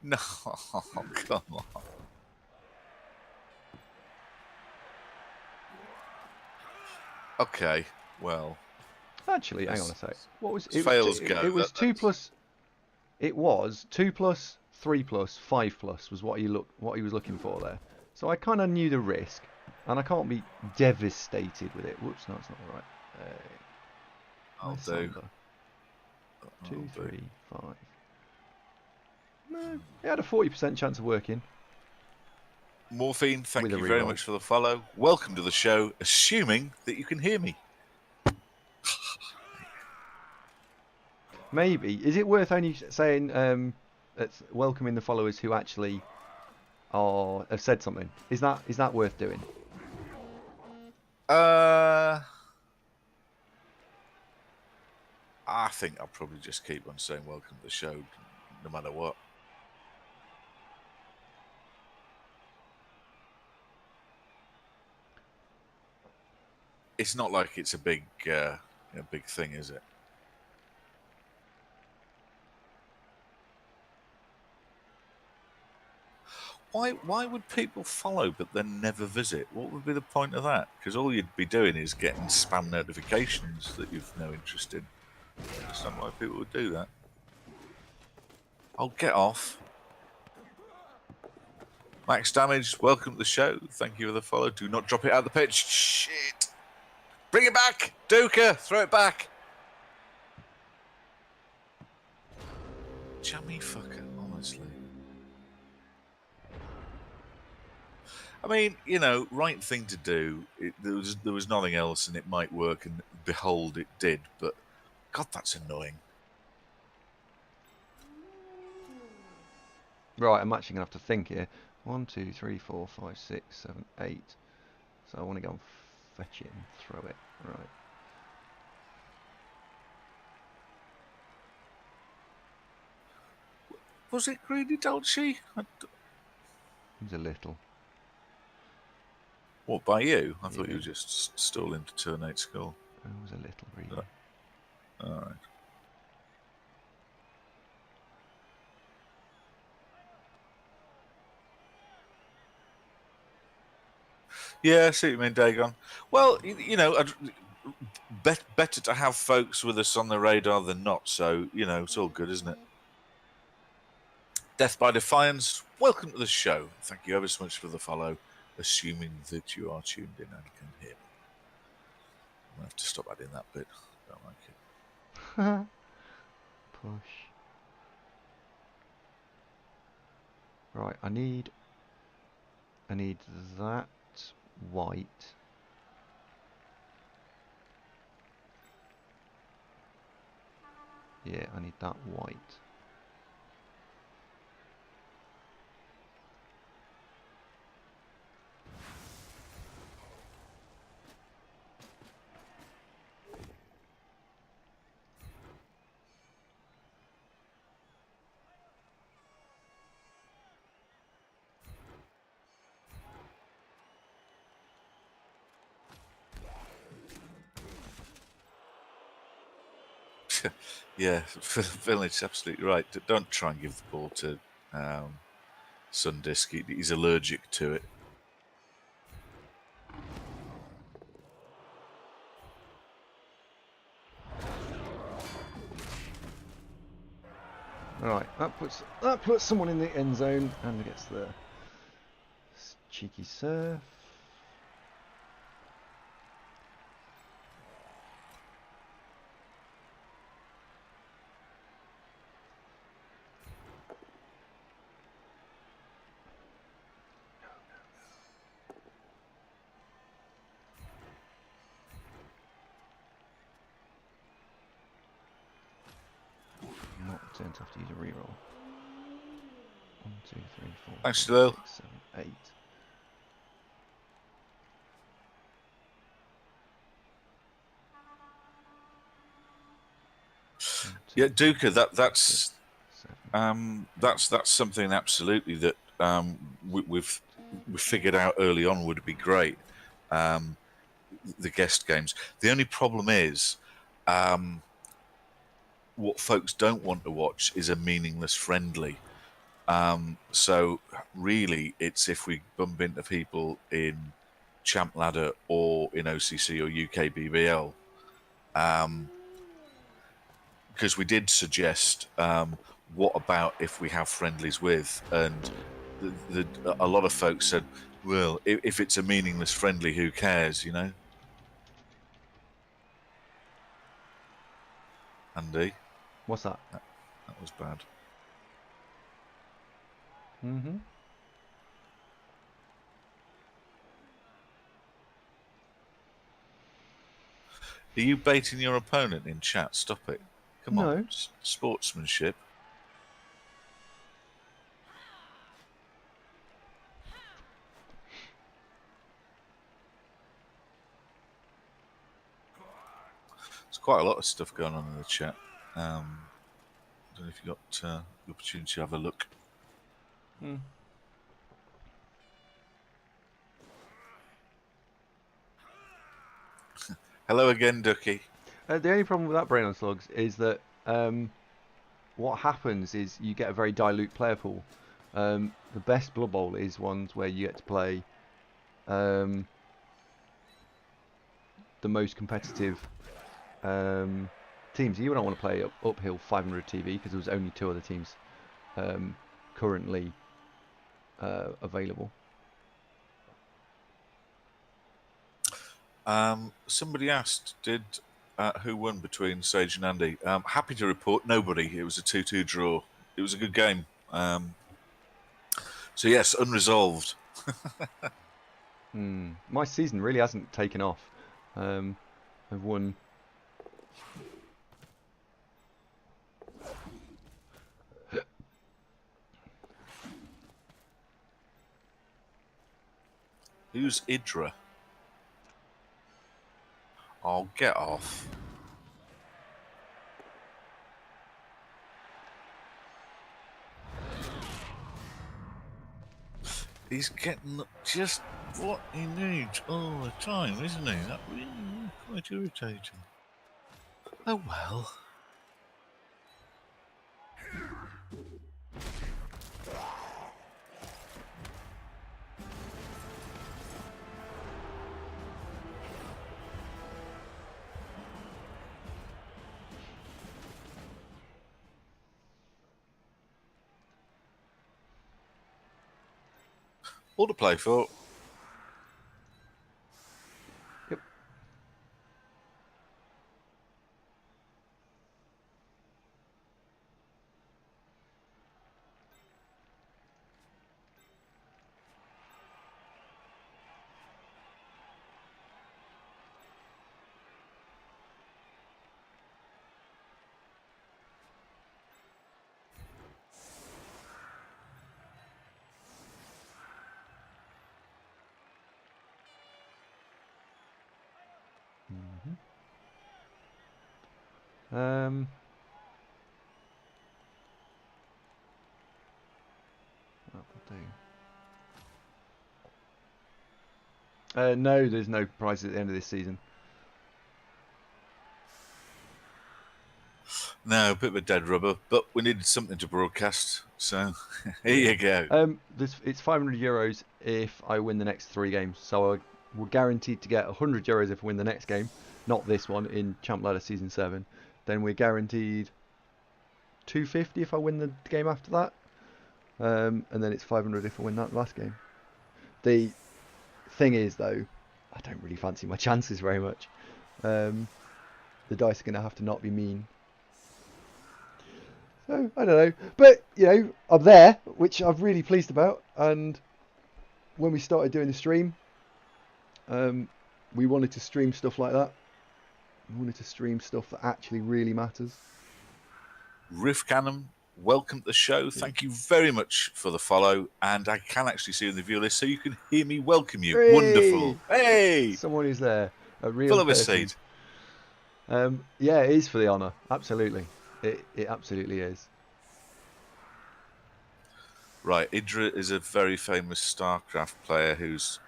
No, come on. Okay, well. Actually, hang on a sec. What was it? Fails go. It was 2+. It was 2+, 3+, 5+ was what he was looking for there. So I kind of knew the risk, and I can't be devastated with it. Whoops, no, it's not right. I'll do. 2, 3, 5. No, it had a 40% chance of working. Morphine, thank you very much for the follow. Welcome to the show, assuming that you can hear me. Maybe. Is it worth only saying it's welcoming the followers who actually have said something? Is that worth doing? I think I'll probably just keep on saying welcome to the show, no matter what. It's not like it's a big thing, is it? Why would people follow but then never visit? What would be the point of that? Because all you'd be doing is getting spam notifications that you've no interest in. I don't understand why people would do that. I'll get off. Max damage, welcome to the show. Thank you for the follow. Do not drop it out of the pitch. Shit. Bring it back! Duka, throw it back. Jammy fucker, honestly. I mean, right thing to do. There was nothing else, and it might work, and behold, it did. But God, that's annoying. Right, I'm actually gonna have to think here. 1, 2, 3, 4, 5, 6, 7, 8. So I want to go and fetch it and throw it. Right. Was it greedy, Dolce? It was a little. What, by you? I thought Yeah. you were just stalling to turn 8 score. It was a little greedy. All right. Yeah, I see what you mean, Dagon. Well, better to have folks with us on the radar than not. So, it's all good, isn't it? Death by Defiance, welcome to the show. Thank you ever so much for the follow, assuming that you are tuned in and can hear me. I'm going to have to stop adding that bit. I don't like it. Push. Right, I need that white. Yeah, I need that white. Yeah, Village, absolutely right. Don't try and give the ball to Sundisk. He's allergic to it. Alright, that puts someone in the end zone and gets the cheeky surf. Not turn to have to use a reroll. 1, 2, 3, 4, Thanks, 5, Lil. 6, 7, 8. Yeah, Duka, that's something absolutely that we've figured out early on would be great. The guest games. The only problem is, what folks don't want to watch is a meaningless friendly. So really, it's if we bump into people in Champ Ladder or in OCC or UK BBL. Because we did suggest, what about if we have friendlies with, and a lot of folks said, well, if it's a meaningless friendly, who cares, Andy? What's that? That was bad. Mm-hmm. Are you baiting your opponent in chat? Stop it. Come No. on, sportsmanship. There's quite a lot of stuff going on in the chat. I don't know if you got the opportunity to have a look. Hello again, Ducky. The only problem with that Brain on Slugs is that what happens is you get a very dilute player pool. The best Blood Bowl is ones where you get to play the most competitive teams. You don't want to play uphill 500 TV because there was only 2 other teams currently available. Somebody asked, who won between Sage and Andy? Happy to report, nobody. It was a 2-2 draw. It was a good game. So yes, unresolved. My season really hasn't taken off. I've won. Who's Idra? Oh, get off. He's getting just what he needs all the time, isn't he? That really quite irritating. Oh well. All to play for. Yep. No, there's no prize at the end of this season. No, a bit of a dead rubber, but we needed something to broadcast, so here you go. It's €500 if I win the next 3 games. So we're guaranteed to get €100 if I win the next game, not this one in Champ Ladder Season 7. Then we're guaranteed $250 if I win the game after that, and then it's $500 if I win that last game. The thing is, though, I don't really fancy my chances very much. The dice are going to have to not be mean. So, I don't know. But, I'm there, which I'm really pleased about. And when we started doing the stream, we wanted to stream stuff like that. We wanted to stream stuff that actually really matters. Riff Cannon, welcome to the show. Thank you very much for the follow. And I can actually see you in the view list, so you can hear me welcome you. Hey! Wonderful. Hey! Someone who's there. A real Full of a person. seed. Yeah, it is for the honour. Absolutely. It absolutely is. Right, Idra is a very famous StarCraft player who's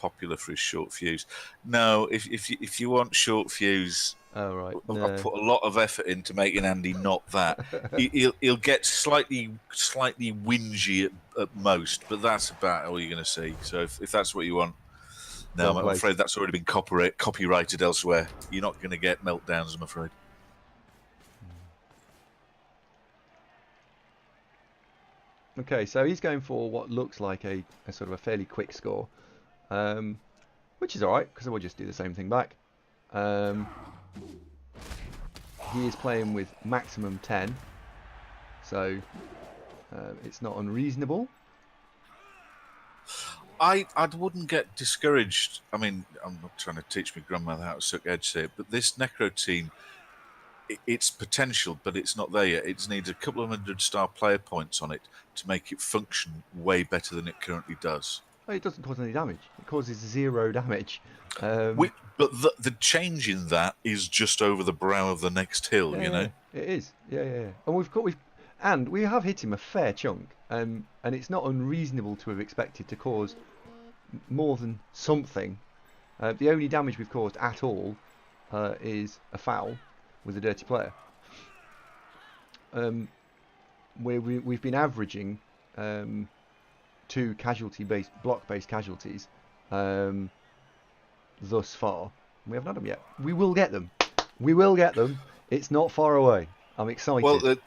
popular for his short fuse. No, if you want short fuse, Oh, right. I've put a lot of effort into making Andy not that. He'll get slightly whingy at most, but that's about all you're going to see. So if that's what you want, no, I'm afraid that's already been copyrighted elsewhere. You're not going to get meltdowns, I'm afraid. Okay, so he's going for what looks like a sort of a fairly quick score, which is alright, because we'll just do the same thing back. He is playing with maximum 10, so it's not unreasonable. I wouldn't get discouraged. I mean, I'm not trying to teach my grandmother how to suck eggs here, but this Necro team its potential, but it's not there yet. It needs a couple of 100-star player points on it to make it function way better than it currently does. Oh, it doesn't cause any damage. It causes 0 damage. But the change in that is just over the brow of the next hill, Yeah, you yeah, know. it is. Yeah, yeah, yeah. And we have hit him a fair chunk. And it's not unreasonable to have expected to cause more than something. The only damage we've caused at all is a foul with a dirty player. Where we've been averaging 2 casualty-based, block-based casualties thus far. We haven't had them yet. We will get them. We will get them. It's not far away. I'm excited. Well, the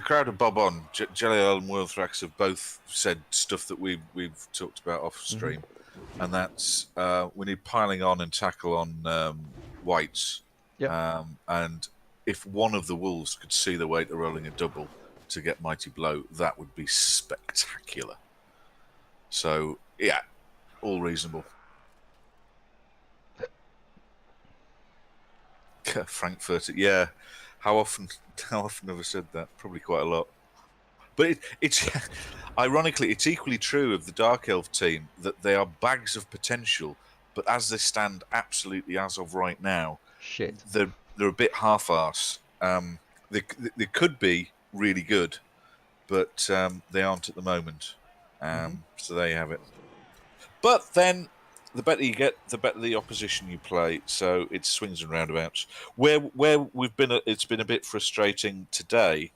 crowd of Bob on Jelly and Worldthrax have both said stuff that we've talked about off stream, and that's we need piling on and tackle on whites. Yep. And if one of the wolves could see the way to rolling a double to get Mighty Blow, that would be spectacular. So yeah, all reasonable. Frankfurt, yeah. How often have I said that? Probably quite a lot. But it's ironically, it's equally true of the Dark Elf team that they are bags of potential, but as they stand absolutely as of right now, shit, they're a bit half-arse. They could be really good, but they aren't at the moment. So there you have it. But then, the better you get, the better the opposition you play. So it's swings and roundabouts. Where we've been, it's been a bit frustrating today.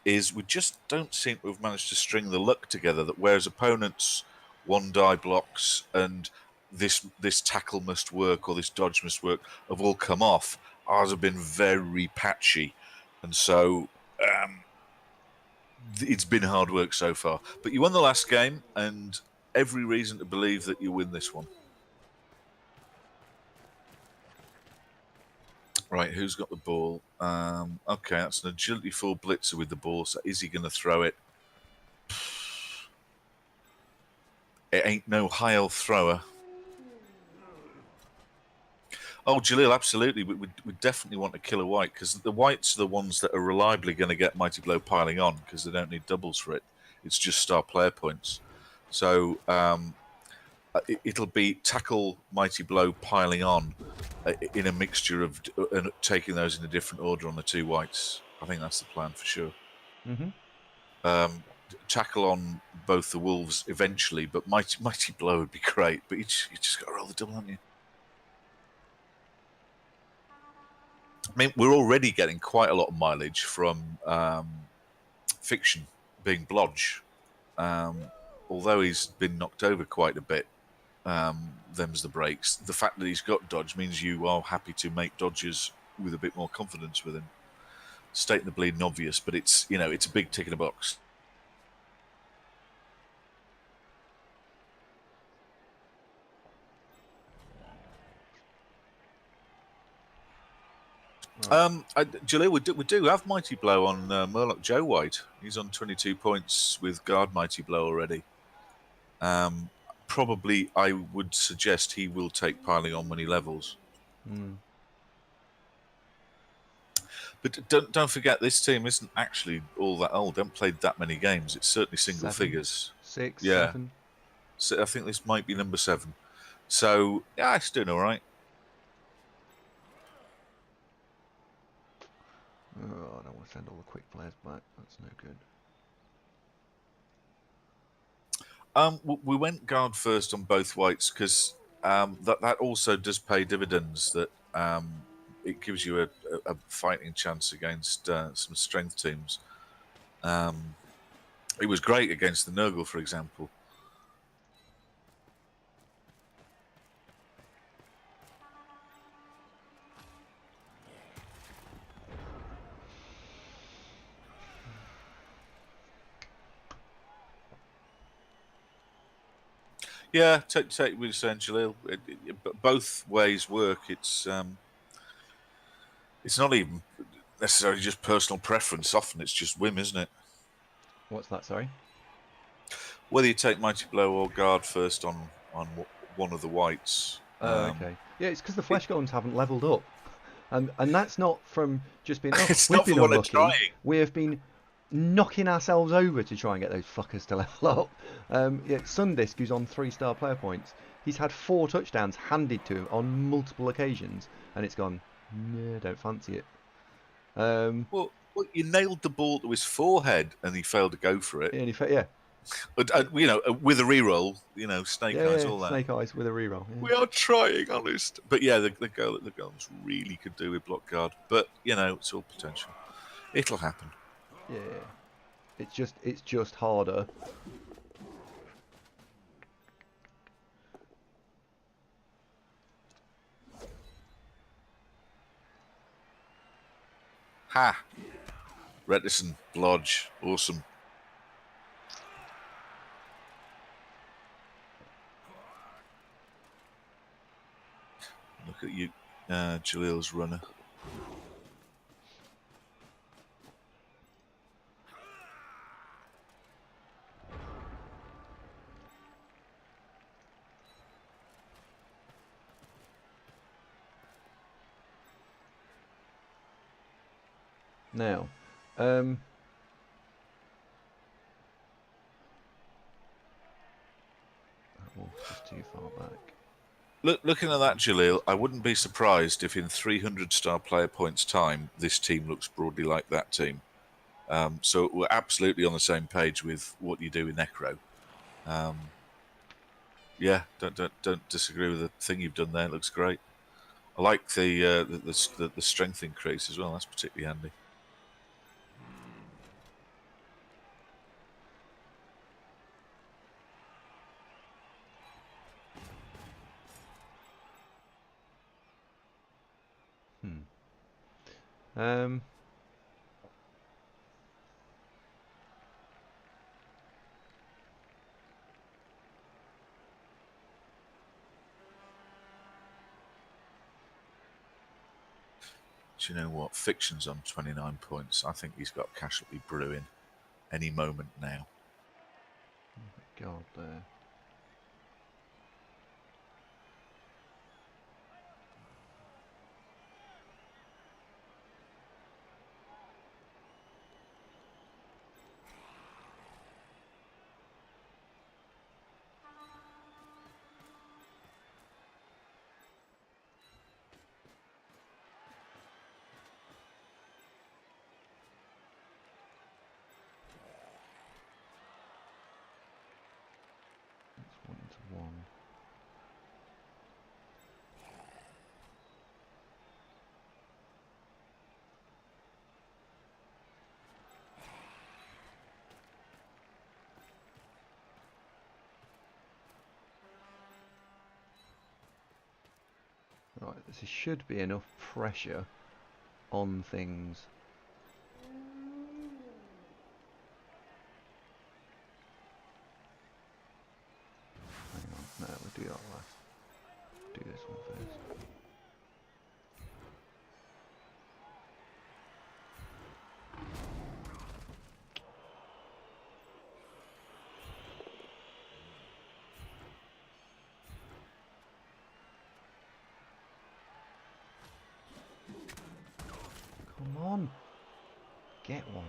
Is we just don't seem to have managed to string the luck together. That whereas opponents 1-die blocks and this tackle must work or this dodge must work have all come off, ours have been very patchy, and so it's been hard work so far. But you won the last game, and every reason to believe that you win this one. Right, who's got the ball? Okay, that's an agility 4 blitzer with the ball. So is he going to throw it? It ain't no high elf thrower. Oh, Jalil, absolutely. We definitely want to kill a white, because the whites are the ones that are reliably going to get Mighty Blow piling on, because they don't need doubles for it. It's just star player points. So it'll be tackle, Mighty Blow, piling on in a mixture of taking those in a different order on the 2 whites. I think that's the plan for sure. Tackle on both the wolves eventually, but Mighty Blow would be great. But you just got to roll the double, haven't you? I mean, we're already getting quite a lot of mileage from Fiction being Blodge. Although he's been knocked over quite a bit, them's the breaks. The fact that he's got dodge means you are happy to make dodges with a bit more confidence with him. Stating the bleeding obvious, but it's a big tick in the box. Jalil, we do have Mighty Blow on Murloc Joe White. He's on 22 points with Guard Mighty Blow already. Probably, I would suggest he will take piling on when he levels. But don't forget, this team isn't actually all that old. They haven't played that many games. It's certainly single figures. 6, yeah. 7. So I think this might be number 7. So yeah, it's doing all right. Oh, I don't want to send all the quick players back. That's no good. We went guard first on both whites because that also does pay dividends. That it gives you a fighting chance against some strength teams. It was great against the Nurgle, for example. Yeah, take what you're saying, Jalil. Both ways work. It's not even necessarily just personal preference. Often it's just whim, isn't it? What's that, sorry? Whether you take Mighty Blow or Guard first on one of the whites. Okay. Yeah, it's because the Flesh Golems haven't levelled up. And that's not from just being, oh, It's we've not been for want of unlucky. trying. We have been knocking ourselves over to try and get those fuckers to level up. Yeah, Sundisk, who's on 3-star player points, he's had 4 touchdowns handed to him on multiple occasions, and it's gone, no, don't fancy it. Well, you nailed the ball to his forehead, and he failed to go for it. Yeah. You know, with a reroll, you know, snake eyes, Yeah, all that. snake eyes with a reroll. Yeah. We are trying, honest. But yeah, the girls really could do with block guard. But you know, it's all potential. It'll happen. Yeah. It's just harder. Ha! Reticent, Blodge, awesome. Look at you, Jalil's runner. Now, wolf's just too far back. Looking at that, Jalil, I wouldn't be surprised if in 300-star player points time, this team looks broadly like that team. So we're absolutely on the same page with what you do with Necro. Yeah, don't disagree with the thing you've done there. It looks great. I like the strength increase as well. That's particularly handy. Um, Do you know what? Fiction's on 29 points. I think he's got casualty brewing any moment now. God, there. It's 1-1. Right, there should be enough pressure on things. Hang on, no, we'll do that last. Do this one first. Come on, get one.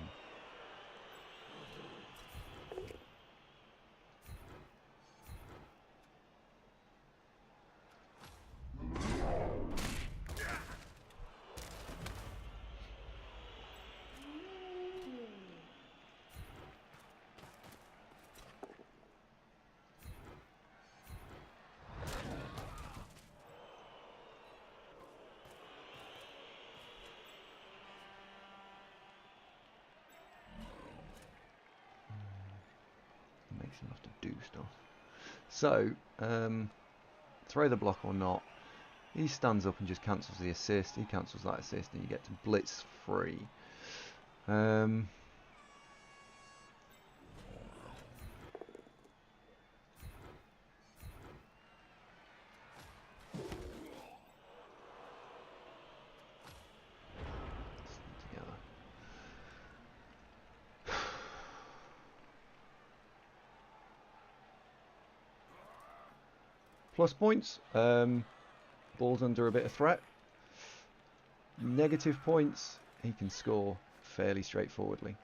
Makes him have to do stuff. So, throw the block or not. He stands up and just cancels the assist. He cancels that assist, and you get to blitz free. Together. Plus points. Ball's under a bit of threat. negative points, he can score fairly straightforwardly.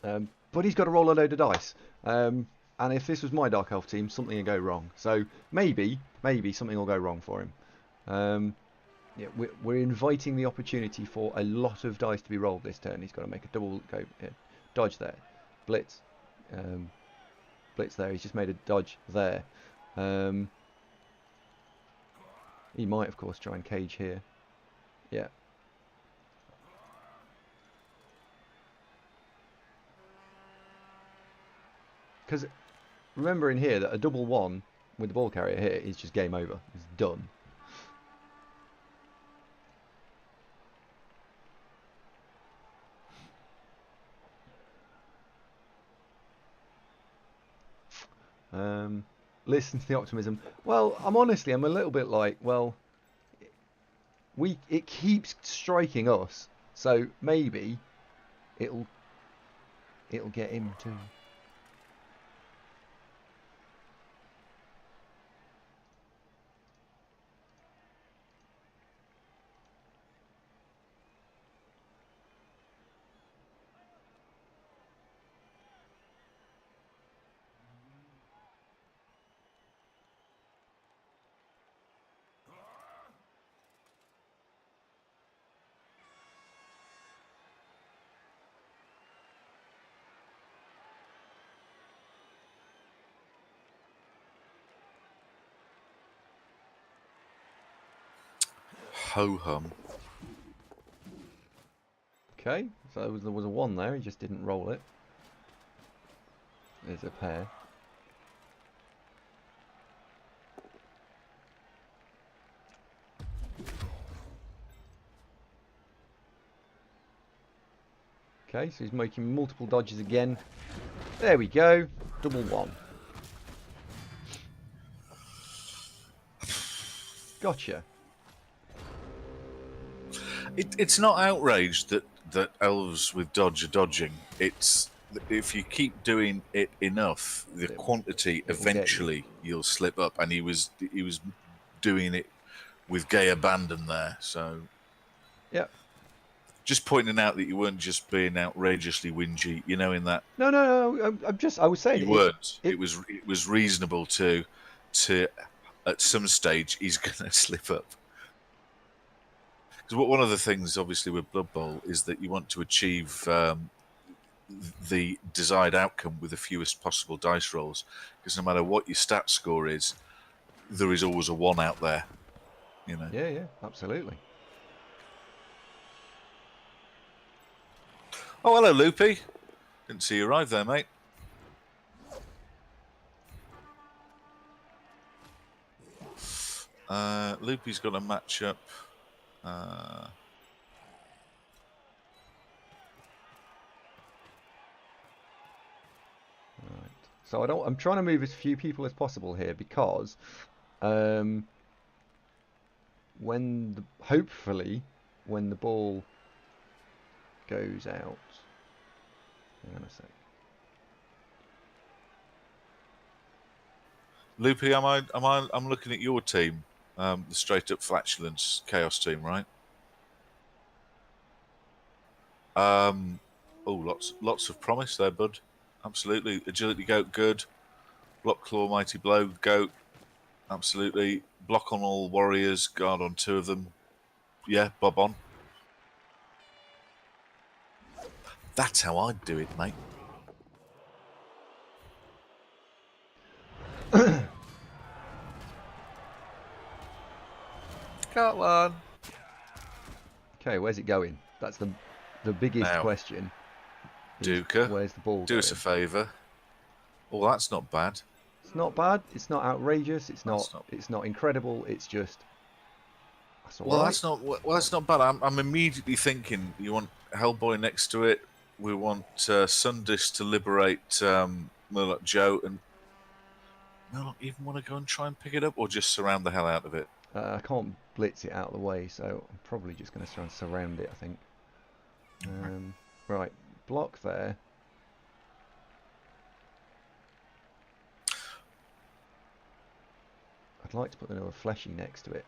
But he's got to roll a load of dice. And if this was my Dark Elf team, something would go wrong. So maybe something will go wrong for him. Yeah, we're inviting the opportunity for a lot of dice to be rolled this turn. He's got to make a double go, dodge there, blitz, blitz there. He's just made a dodge there. He might, of course, try and cage here. Yeah. Because remember in here that a double one with the ball carrier here is just game over. It's done. Listen to the optimism. Well, I'm a little bit like, well, it keeps striking us, so maybe it'll get him too. Ho-hum. Okay, so there was a 1 there, he just didn't roll it. There's a pair. Okay, so he's making multiple dodges again. There we go, double 1. Gotcha. It's not outrage that elves with dodge are dodging. It's if you keep doing it enough, the quantity eventually you'll slip up. And he was doing it with gay abandon there. So yeah, just pointing out that you weren't just being outrageously whingy. You know, in that no. I was saying you weren't. It was reasonable to at some stage he's going to slip up. Because one of the things, obviously, with Blood Bowl is that you want to achieve the desired outcome with the fewest possible dice rolls. Because no matter what your stat score is, there is always a 1 out there. You know. Yeah, absolutely. Oh, hello, Loopy. Didn't see you arrive there, mate. Loopy's got a matchup. Right. So I'm trying to move as few people as possible here because hopefully when the ball goes out, hang on a sec. Loopy, I'm looking at your team, the straight up flatulence chaos team, right? Lots of promise there, bud. Absolutely. Agility goat, good. Block claw, mighty blow, goat. Absolutely. Block on all warriors, guard on 2 of them. Yeah, bob on. That's how I'd do it, mate. Got one. Okay, where's it going? That's the biggest question. Duca, where's the ball do going? us a favour. Oh, that's not bad. It's not bad. It's not outrageous. It's not incredible. It's just. That's all right. That's not bad. I'm immediately thinking you want Hellboy next to it. We want Sundis to liberate Murloc Joe, and Murloc even want to go and try and pick it up, or just surround the hell out of it. I can't blitz it out of the way, so I'm probably just going to try and surround it, I think. Right, block there. I'd I'd like to put another fleshy next to it.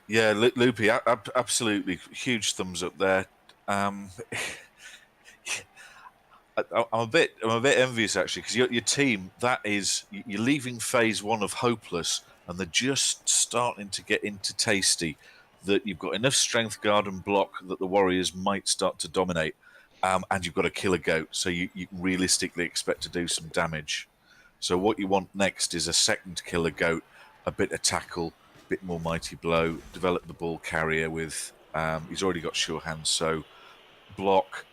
Yeah, Loopy, absolutely huge thumbs up there. I'm a bit envious actually, because your team, that is, you're leaving phase 1 of hopeless, and they're just starting to get into tasty. That you've got enough strength, guard, and block that the warriors might start to dominate, and you've got a killer goat, so you can realistically expect to do some damage. So what you want next is a second killer goat, a bit of tackle, a bit more mighty blow. Develop the ball carrier with. He's already got sure hands, so block.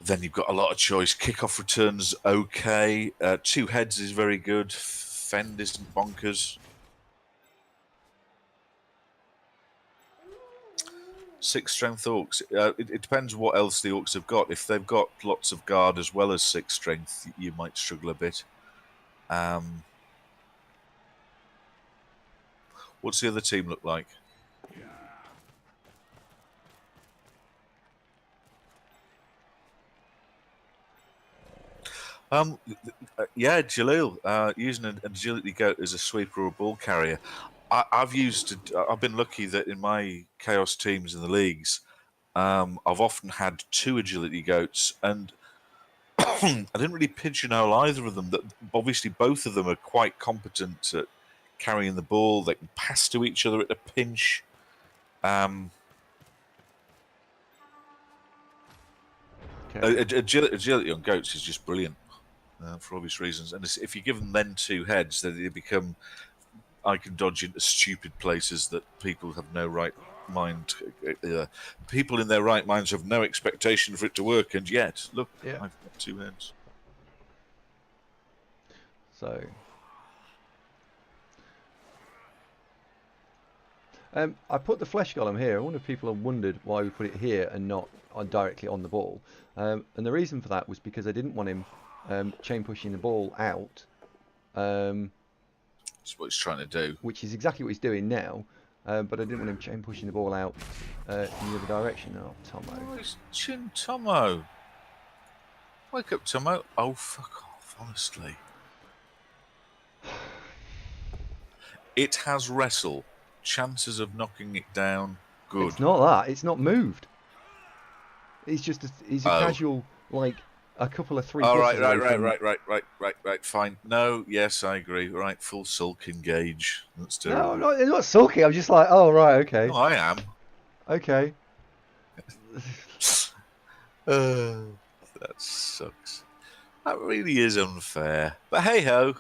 Then you've got a lot of choice. Kickoff returns okay. 2 heads is very good. Fend isn't bonkers. 6 strength orcs. It depends what else the orcs have got. If they've got lots of guard as well as 6 strength, you might struggle a bit. What's the other team look like? Yeah, Jalil, using an agility goat as a sweeper or a ball carrier. I've been lucky that in my chaos teams in the leagues, I've often had 2 agility goats, and I didn't really pigeonhole either of them. That obviously both of them are quite competent at carrying the ball. They can pass to each other at a pinch. Agility on goats is just brilliant for obvious reasons. And if you give them then 2 heads, then they become. I can dodge into stupid places that people have no right mind. People in their right minds have no expectation for it to work, and yet, look, Yeah. I've got 2 heads. So, I put the flesh golem here. I wonder if people have wondered why we put it here and not directly on the ball. And the reason for that was because I didn't want him chain pushing the ball out. That's what he's trying to do. Which is exactly what he's doing now. But I didn't want him chain pushing the ball out in the other direction. Oh, Tomo. Oh, it's Chin Tomo. Wake up, Tomo. Oh, fuck off, honestly. It has wrestle. Chances of knocking it down, good. It's not that. It's not moved. He's just he's a casual, like, a couple of 3 Oh, plus right. Fine. No, yes, I agree. Right, full sulk engage. Let's do it. No, I'm not sulky. I'm just like, oh, right, okay. No, I am. Okay. That sucks. That really is unfair. But hey ho.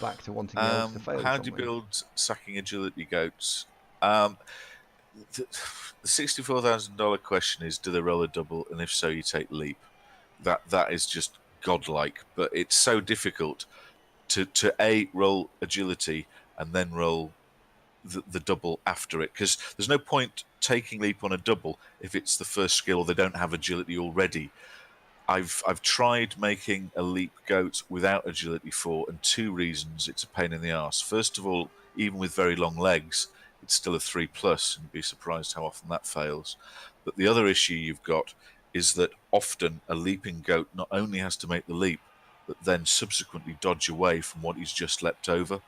Back to wanting the elves to fail. How do you build sacking agility goats? The $64,000 question is: do they roll a double? And if so, you take leap. That is just godlike. But it's so difficult to roll agility and then roll the double after it, because there's no point taking leap on a double if it's the first skill or they don't have agility already. I've tried making a leap goat without agility 4, and 2 reasons it's a pain in the arse. First of all, even with very long legs, it's still a 3+, and you'd be surprised how often that fails. But the other issue you've got is that often a leaping goat not only has to make the leap, but then subsequently dodge away from what he's just leapt over.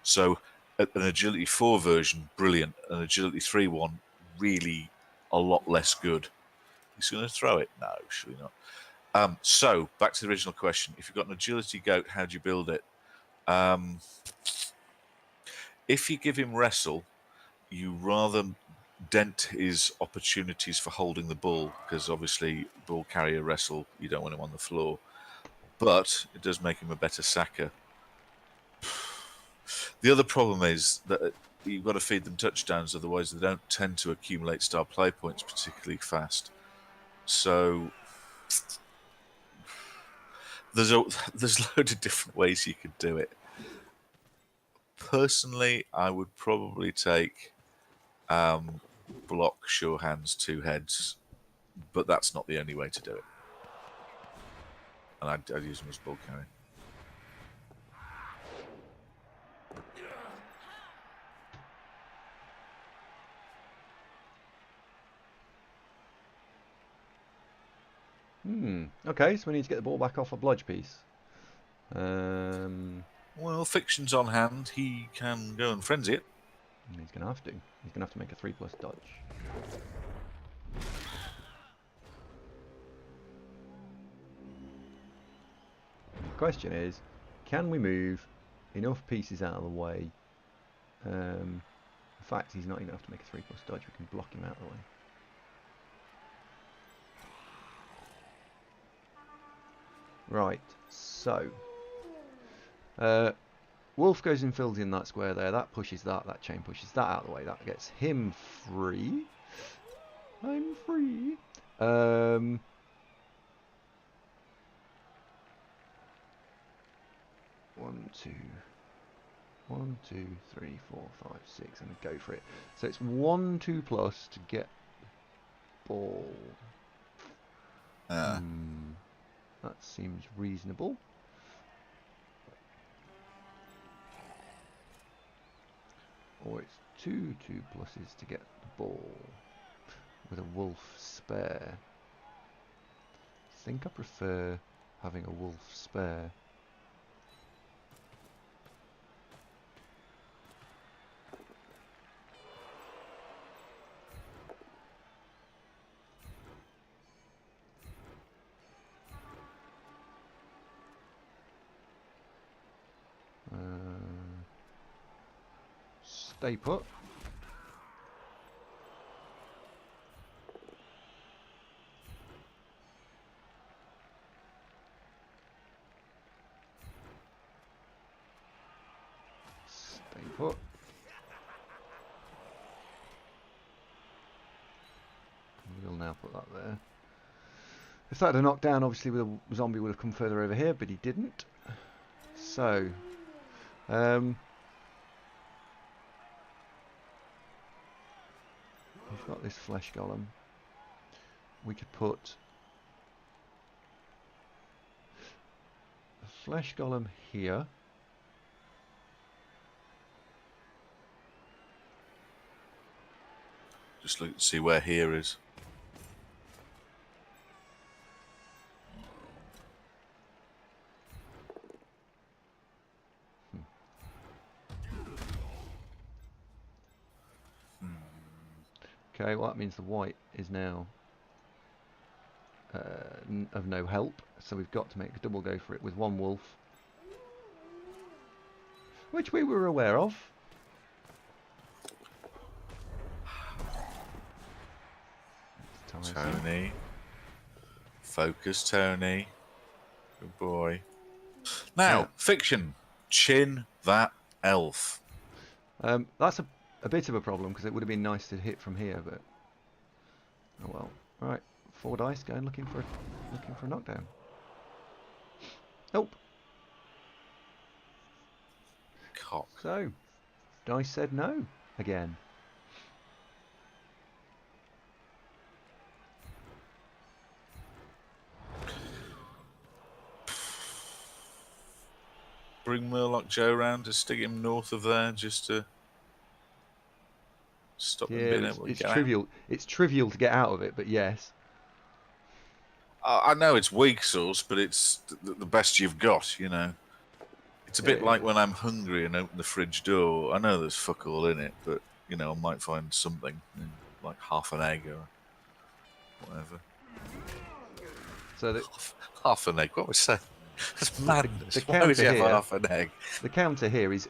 So an agility 4 version, brilliant. An agility 3 one, really a lot less good. He's going to throw it? No, surely not. So, back to the original question. If you've got an agility goat, how do you build it? If you give him wrestle, you rather dent his opportunities for holding the ball, because obviously ball carrier wrestle, you don't want him on the floor. But it does make him a better sacker. The other problem is that you've got to feed them touchdowns, otherwise they don't tend to accumulate star play points particularly fast. So there's a load of different ways you could do it. Personally, I would probably take block, sure hands, 2 heads, but that's not the only way to do it. And I'd use them as ball carry. Okay, so we need to get the ball back off a bludge piece. Well, fiction's on hand. He can go and frenzy it. He's going to have to. He's going to have to make a 3+ dodge. The question is, can we move enough pieces out of the way? In fact, he's not even going to have to make a 3+ dodge. We can block him out of the way. Right, so Wolf goes and fills in that square there. That pushes that. That chain pushes that out of the way. That gets him free. I'm free. 1, 2, 1, 2, 3, 4, 5, 6, and go for it. So it's 1, 2+ to get the ball. That seems reasonable. Or it's 2 2+s to get the ball with a wolf spare. I think I prefer having a wolf spare. Stay put. Stay put. We'll now put that there. If that had knocked down, obviously the zombie would have come further over here, but he didn't. So, we've got this flesh golem. We could put a flesh golem here. Just look to see where here is. Okay, well that means the white is now of no help, so we've got to make a double go for it with one wolf, which we were aware of. Tony. Focus, Tony. Good boy. Now, fiction. Chin that elf. That's a bit of a problem, because it would have been nice to hit from here, but oh well. Right, 4 dice going looking for a knockdown. Nope. Cock. So, dice said no again. Bring Murloc Joe round to stick him north of there, just to stop him being able to it's get trivial. out. It's trivial to get out of it, but yes. I know it's weak sauce, but it's the best you've got, you know. It's a bit like when I'm hungry and open the fridge door. I know there's fuck all in it, but, you know, I might find something, like half an egg or whatever. So half an egg, what was that? That's madness. The Why would you have here, half an egg? The counter here is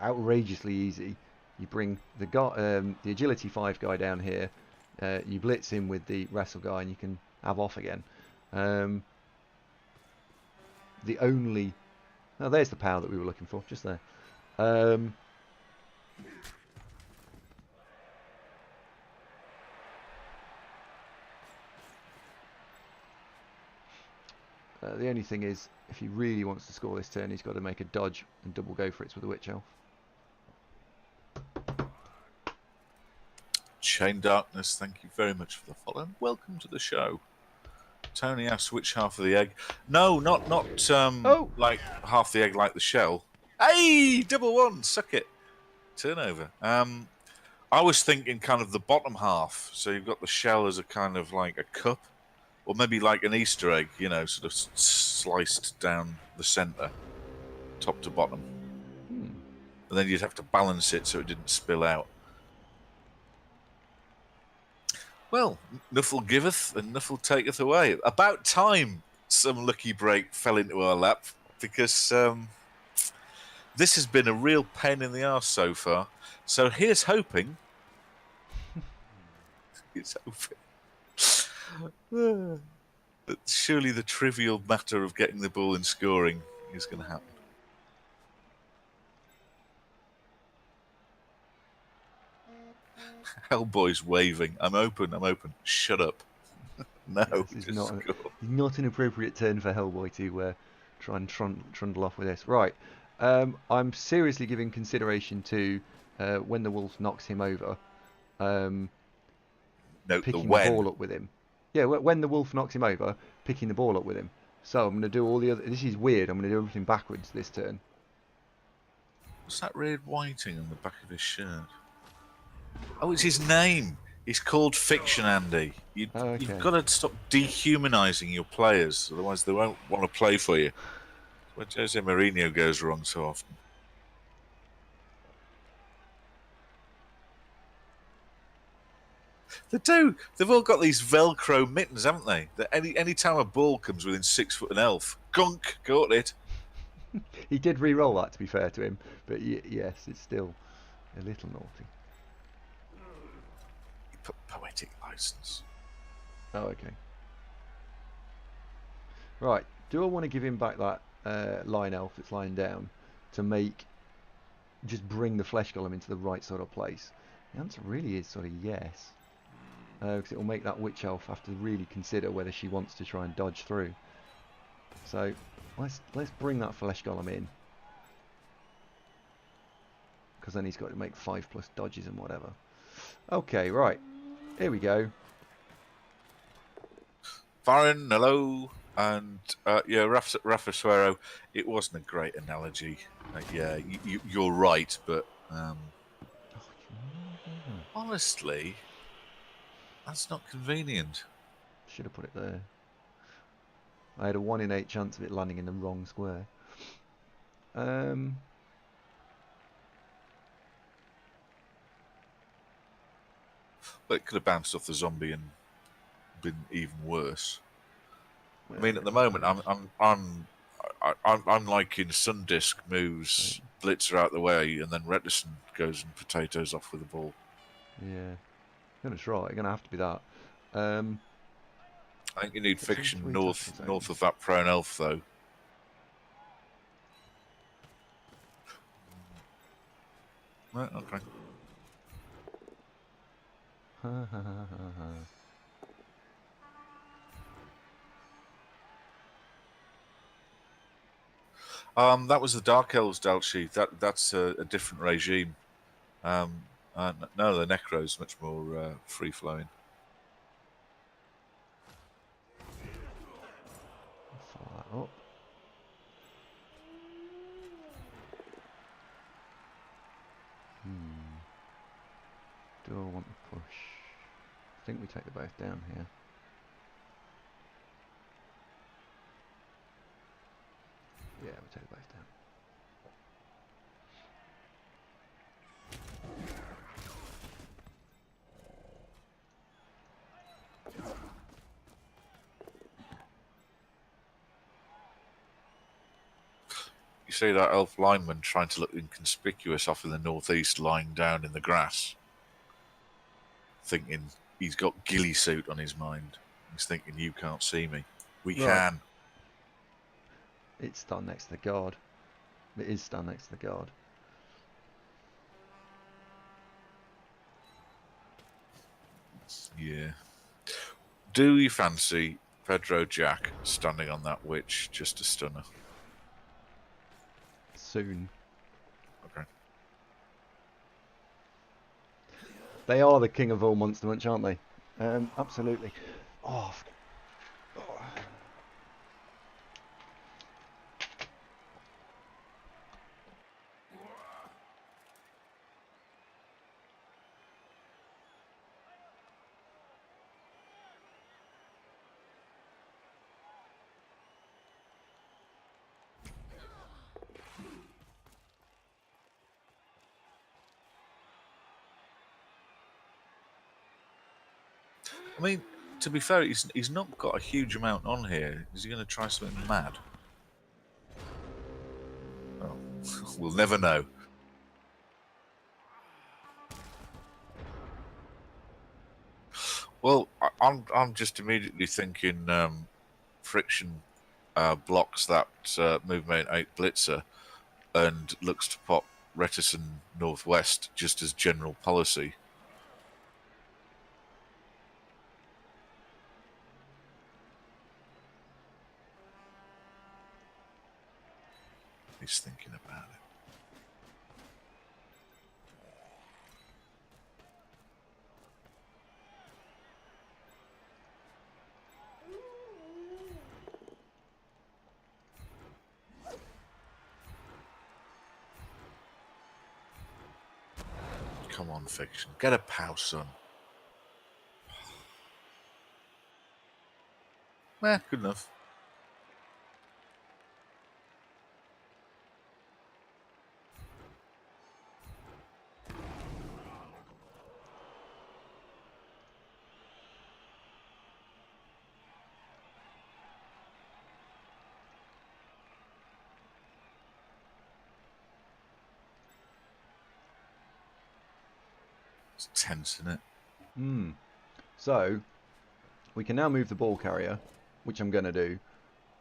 outrageously easy. You bring the agility 5 guy down here, you blitz him with the wrestle guy, and you can have off again. The there's the power that we were looking for, just there. The only thing is, if he really wants to score this turn, he's got to make a dodge and double go for it with the Witch Elf. Chain Darkness, thank you very much for the follow. And welcome to the show. Tony asks which half of the egg. No, not like half the egg like the shell. Hey, double one, suck it. Turnover. I was thinking kind of the bottom half. So you've got the shell as a kind of like a cup, or maybe like an Easter egg, you know, sort of sliced down the centre, top to bottom, and then you'd have to balance it so it didn't spill out. Well, Nuffle giveth and Nuffle taketh away. About time some lucky break fell into our lap, because this has been a real pain in the arse so far. So here's hoping. It's hoping that surely the trivial matter of getting the ball and scoring is going to happen. Hellboy's waving. I'm open. Shut up. No, This is not an appropriate turn for Hellboy to try and trundle off with this. Right, I'm seriously giving consideration to when the wolf knocks him over, picking the ball up with him. Yeah, when the wolf knocks him over, picking the ball up with him. So I'm going to do all the other... This is weird. I'm going to do everything backwards this turn. What's that red whiting on the back of his shirt? Oh, it's his name. He's called Fiction, Andy. You've got to stop dehumanising your players, otherwise they won't want to play for you. That's where Jose Mourinho goes wrong so often. They do. They've all got these Velcro mittens, haven't they? That any time a ball comes within 6 foot an elf, gunk, got it. He did re-roll that, to be fair to him, but yes, it's still a little naughty. He put poetic license. Oh, okay. Right. Do I want to give him back that line elf that's lying down to just bring the flesh golem into the right sort of place? The answer really is sort of yes. Because it will make that witch elf have to really consider whether she wants to try and dodge through. So let's bring that flesh golem in, because then he's got to make 5+ dodges and whatever. Okay, right, here we go. Farron, hello, and yeah, Rafa Suero. It wasn't a great analogy. Yeah, you're right, but honestly, that's not convenient. Should have put it there. I had a 1 in 8 chance of it landing in the wrong square. Well, it could have bounced off the zombie and been even worse. I mean, at the moment, I'm like in Sundisk moves, Blitzer out the way, and then Retison goes and potatoes off with the ball. Yeah, gonna try. Gonna have to be that. I think you need Fiction north of that prone elf, though. Right, okay. That was the Dark Elves, Dalshi. That's a different regime. No, the Necro's much more free flowing. Follow that up. Do I want to push? I think we take the both down here. Yeah, we take the both down. You see that elf lineman trying to look inconspicuous off in the northeast, lying down in the grass, thinking he's got ghillie suit on his mind. He's thinking, you can't see me. We can. It's stand next to the guard. It is stand next to the guard. Yeah. Do you fancy Pedro Jack standing on that witch just a stunner? Soon. Okay. They are the king of all Monster Munch, aren't they? Absolutely. Oh. I mean, to be fair, he's not got a huge amount on here. Is he going to try something mad? Oh, we'll never know. Well, I'm just immediately thinking friction blocks that movement 8 blitzer and looks to pop Reticent northwest just as general policy. He's thinking about it. Come on, fiction. Get a pow, son. Good enough. It's tense, isn't it? So, we can now move the ball carrier, which I'm going to do.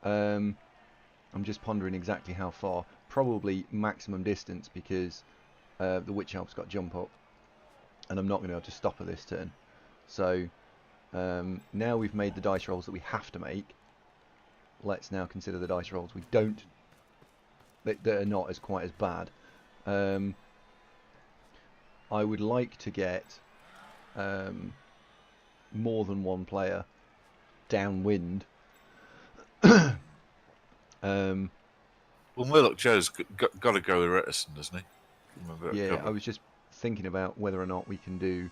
I'm just pondering exactly how far. Probably maximum distance, because the Witch Elf's got jump up. And I'm not going to be able to stop her this turn. So, now we've made the dice rolls that we have to make. Let's now consider the dice rolls we don't... that are not as quite as bad. I would like to get more than one player downwind. Well, Murloc Joe's got to go with Reticent, doesn't he? Yeah, I was just thinking about whether or not we can do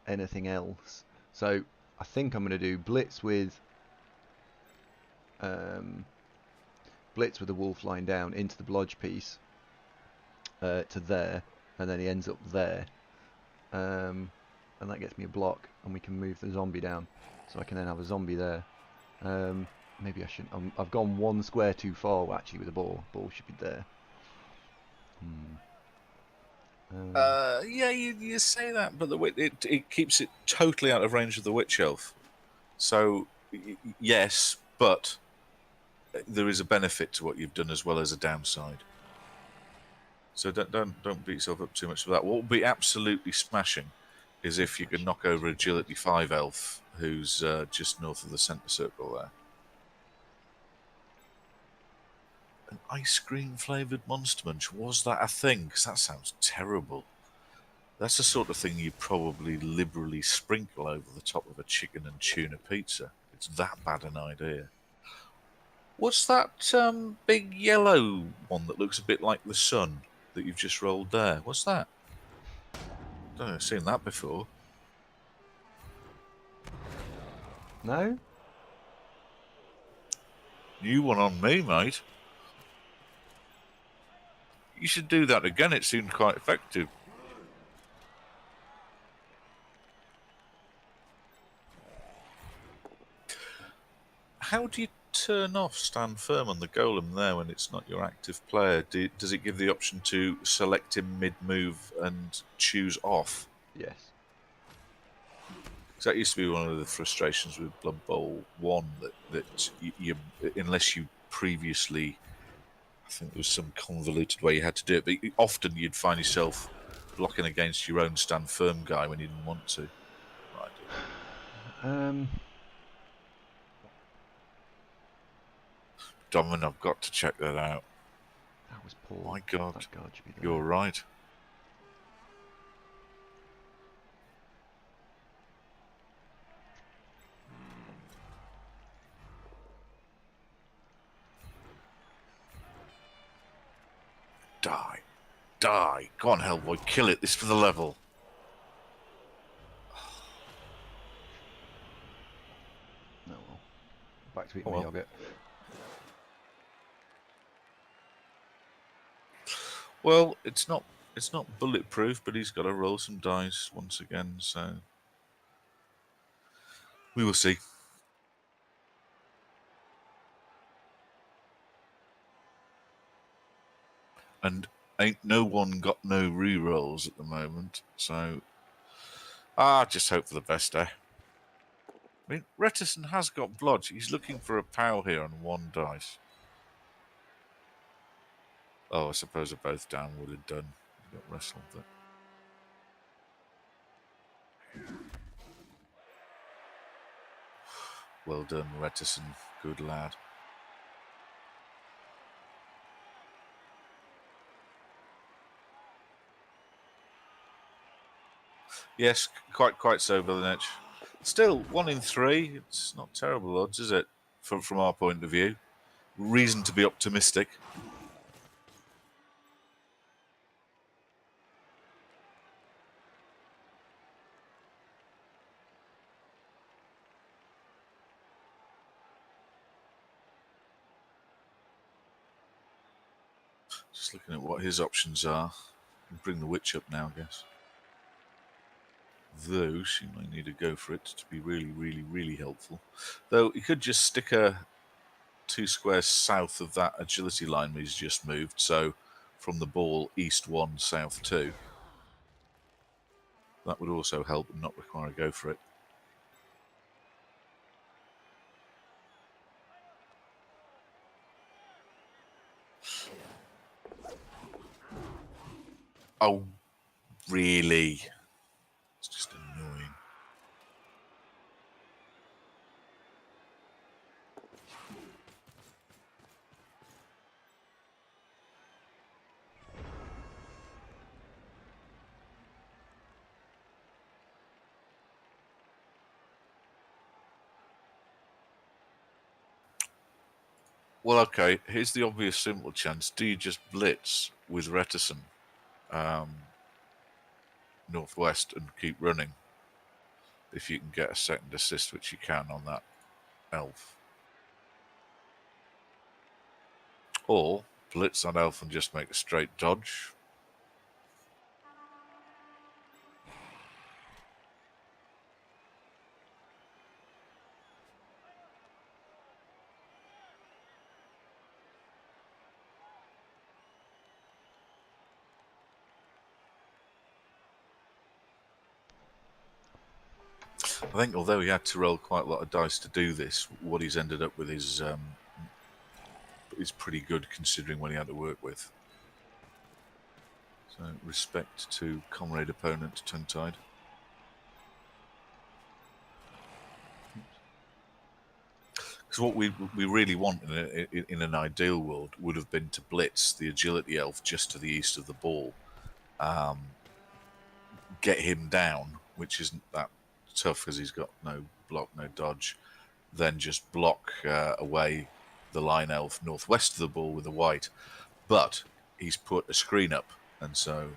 anything else. So I think I'm going to do Blitz with the wolf line down into the blodge piece to there, and then he ends up there, and that gets me a block, and we can move the zombie down, so I can then have a zombie there. Maybe I shouldn't. I've gone one square too far actually with the ball. Ball should be there. Yeah, you say that, but it keeps it totally out of range of the Witch Elf. So yes, but there is a benefit to what you've done as well as a downside. So don't beat yourself up too much for that. What would be absolutely smashing is if you could knock over Agility 5 Elf, who's just north of the centre circle there. An ice cream flavoured Monster Munch, was that a thing? Because that sounds terrible. That's the sort of thing you probably liberally sprinkle over the top of a chicken and tuna pizza. It's that bad an idea. What's that big yellow one that looks a bit like the sun that you've just rolled there? What's that? I don't know, I've seen that before. No? New one on me, mate. You should do that again, it seemed quite effective. How do you turn off stand firm on the golem there when it's not your active player? Does it give the option to select him mid-move and choose off? Yes. Because that used to be one of the frustrations with Blood Bowl 1, that you unless you previously, I think there was some convoluted way you had to do it, but often you'd find yourself blocking against your own stand firm guy when you didn't want to. Right. Domin, I've got to check that out. That was poor. My God, that guard should be there. You're right. Die. Die. Go on, Hellboy, kill it. This is for the level. No, well. Back to eating my yogurt. Well, it's not bulletproof, but he's got to roll some dice once again, so We will see. And ain't no one got no re-rolls at the moment, so just hope for the best, eh? I mean, Reticent has got blodge. He's looking for a pow here on 1 dice. Oh, I suppose a both down would have done. He got wrestled there. Well done, Reticent. Good lad. Yes, quite so, Villanich. Still, 1 in 3. It's not terrible odds, is it? From our point of view. Reason to be optimistic. Just looking at what his options are. Bring the witch up now, I guess. Though she might need to go for it to be really helpful. Though he could just stick her 2 squares south of that agility line he's just moved. So from the ball, east 1, south 2. That would also help and not require a go for it. Oh, really? It's just annoying. Well, okay, here's the obvious simple chance. Do you just blitz with Reticent northwest and keep running? If you can get a second assist, which you can on that elf. Or blitz on elf and just make a straight dodge. I think although he had to roll quite a lot of dice to do this, what he's ended up with is pretty good considering what he had to work with. So respect to comrade opponent, tongue-tied. Because what we really want in an ideal world would have been to blitz the agility elf just to the east of the ball, get him down, which isn't that tough because he's got no block, no dodge. Then just block away the line elf northwest of the ball with the white. But he's put a screen up, and so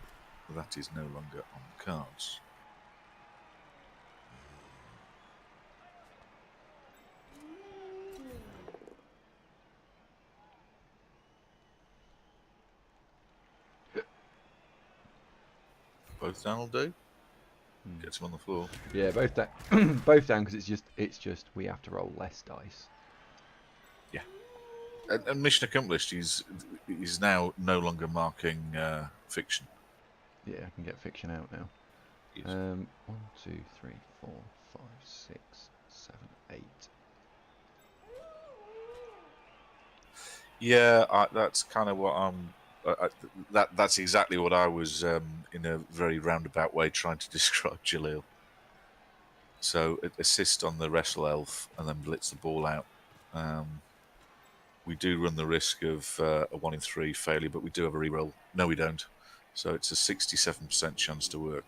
that is no longer on the cards. Both down will do. Gets him on the floor. Yeah, both down. Both down because it's just we have to roll less dice. Yeah. And mission accomplished. He's no longer marking fiction. Yeah, I can get fiction out now. Yes. 1, 2, 3, 4, 5, 6, 7, 8. Yeah, that's kind of what I'm. That's exactly what I was in a very roundabout way trying to describe Jalil. So assist on the wrestle elf and then blitz the ball out. We do run the risk of a 1 in 3 failure, but we do have a reroll. No, we don't. So it's a 67% chance to work.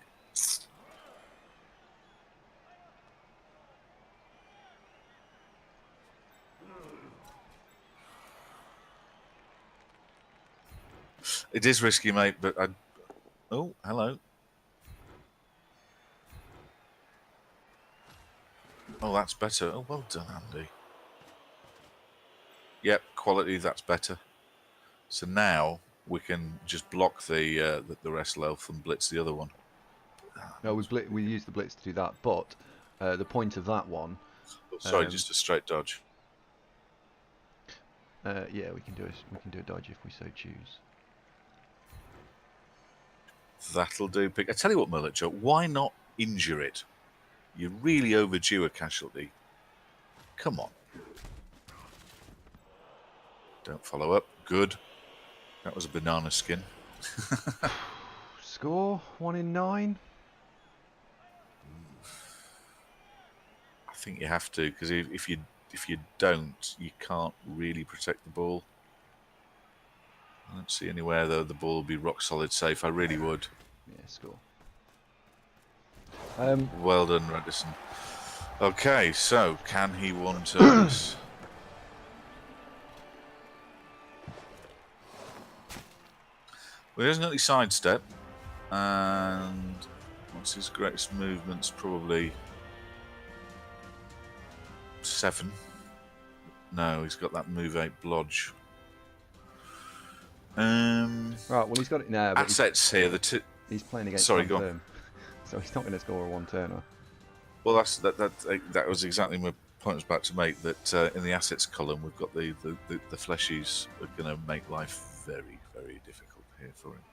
It is risky, mate, but I... Oh, hello. Oh, that's better. Oh, well done, Andy. Yep, quality, that's better. So now we can just block the wrestle elf and blitz the other one. No, we use the blitz to do that, but the point of that one Sorry, just a straight dodge. Yeah, we can do a dodge if we so choose. That'll do. I tell you what, Mullet, why not injure it? You're really overdue a casualty. Come on. Don't follow up. Good. That was a banana skin. Score 1 in 9. I think you have to, because if you don't, you can't really protect the ball. I don't see anywhere though the ball will be rock solid safe. I really would. Yeah, score. Well done, Redison. Okay, so can he one-turn us? Well, he doesn't really sidestep, and what's his greatest movements? Probably 7. No, he's got that move 8 blodge. Right, well he's got it now. But Assets here. He's playing against Sorry, one go on. turn, so he's not going to score a 1-turner. Well, that was exactly my point I was about to make. That in the assets column, we've got the fleshies are going to make life very, very difficult here for him.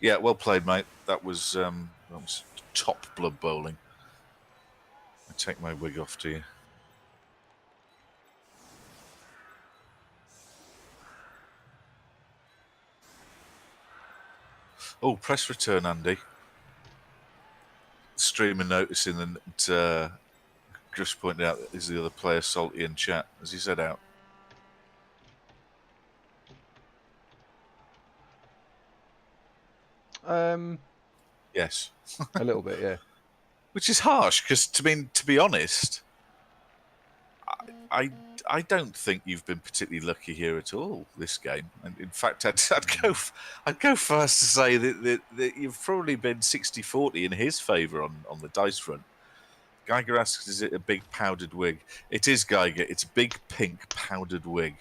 Yeah, well played, mate. That was top blood bowling. I take my wig off to you. Oh, press return, Andy. Streamer noticing that just pointed out that is the other player salty in chat, as he said out. Yes. A little bit, yeah. Which is harsh, because to be honest, I don't think you've been particularly lucky here at all this game. And in fact, I'd go first to say that you've probably been 60-40 in his favour on the dice front. Geiger asks, "Is it a big powdered wig?" It is, Geiger. It's a big pink powdered wig,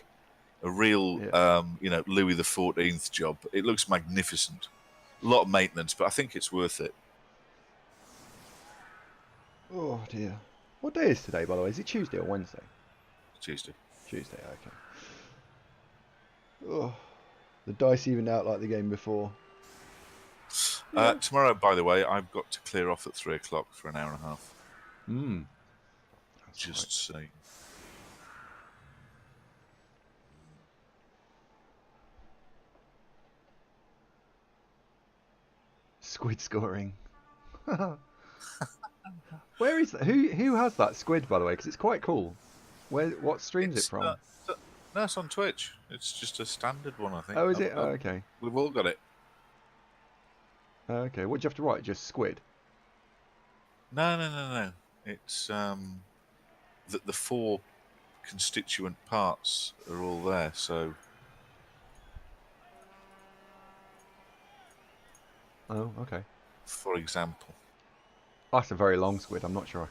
a real Louis XIV job. It looks magnificent. A lot of maintenance, but I think it's worth it. Oh dear. What day is today, by the way? Is it Tuesday or Wednesday? Tuesday. Tuesday, okay. Oh, the dice evened out like the game before. Yeah. Tomorrow, by the way, I've got to clear off at 3 o'clock for an hour and a half. Just saying. Squid scoring. Where is that? Who has that squid, by the way? Because it's quite cool. What streams it from? No, it's on Twitch. It's just a standard one, I think. Oh, is it? Oh, okay. We've all got it. Okay. What do you have to write? Just squid? No. It's the 4 constituent parts are all there. So. Oh, okay. For example. That's a very long squid. I'm not sure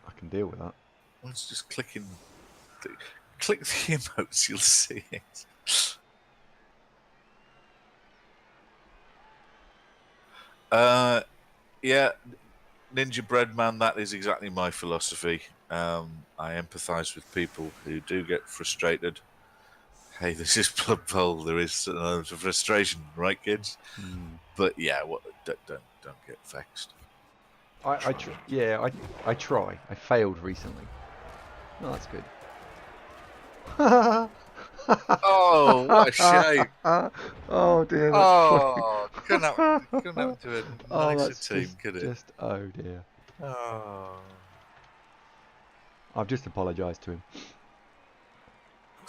I can deal with that. Well, it's just click the emotes, you'll see it. Yeah, Ninja Breadman, that is exactly my philosophy. I empathise with people who do get frustrated. Hey, this is Blood Bowl. There is frustration, right, kids? But yeah, don't get vexed. I try. I failed recently. Oh, that's good. Oh, what a shame! Oh dear. Oh, couldn't happen to a nicer team, could it? Oh dear. Oh. I've just apologised to him.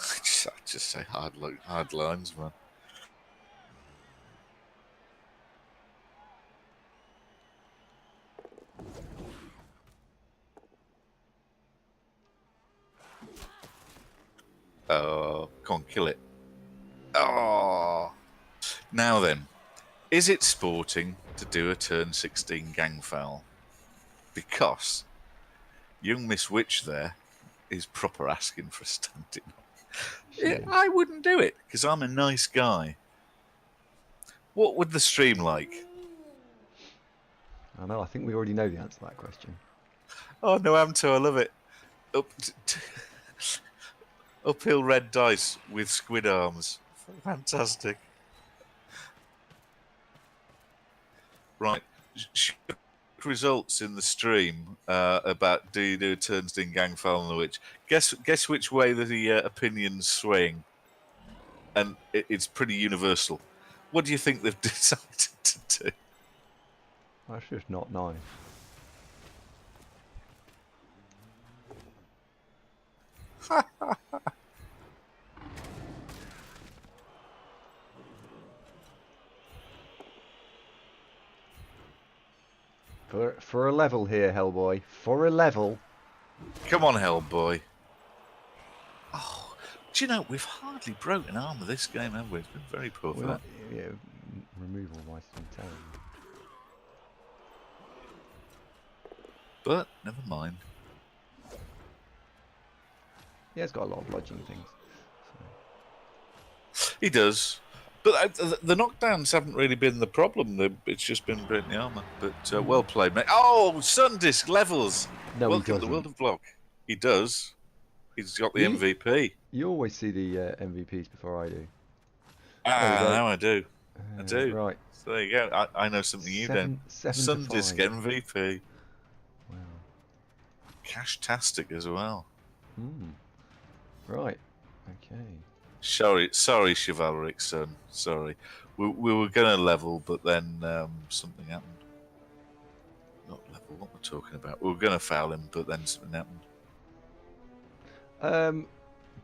I just say hard lines, man. Oh, come on, kill it. Oh. Now then, is it sporting to do a turn 16 gang foul? Because young Miss Witch there is proper asking for a standing. I wouldn't do it because I'm a nice guy. What would the stream like? I know. I think we already know the answer to that question. Oh no, Amto, I love it. Up, uphill red dice with squid arms. Fantastic. Right. Results in the stream about do you do a turns in gang file on the witch. Guess which way the opinions swing, and it's pretty universal. What do you think they've decided to do? That's just not nice. For a level here, Hellboy. For a level. Come on, Hellboy. Oh, do you know we've hardly broken armor this game, have we? It's been very poor for that. Yeah, removal wise, it's terrible. But never mind. Yeah, it's got a lot of bludgeoning things. So. He does. But the knockdowns haven't really been the problem. It's just been breaking the armor. But well played, mate. Oh, Sundisk levels. No, Welcome to the world of Block. He does. He's got the MVP. You always see the MVPs before I do. Now I do. I do. Right. So there you go. I know something you don't. Sundisk MVP. Wow. Cash-tastic as well. Right. Okay. Sorry, chivalric son. Sorry, we were going to level, but then something happened. Not level. What we're talking about? We were going to foul him, but then something happened.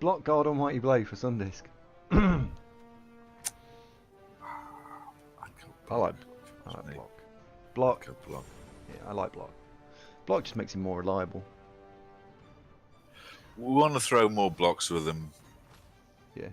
Block guard almighty blade for Sundisk. I like block. Block. Yeah, I like block. Block just makes him more reliable. We want to throw more blocks with him. Yeah.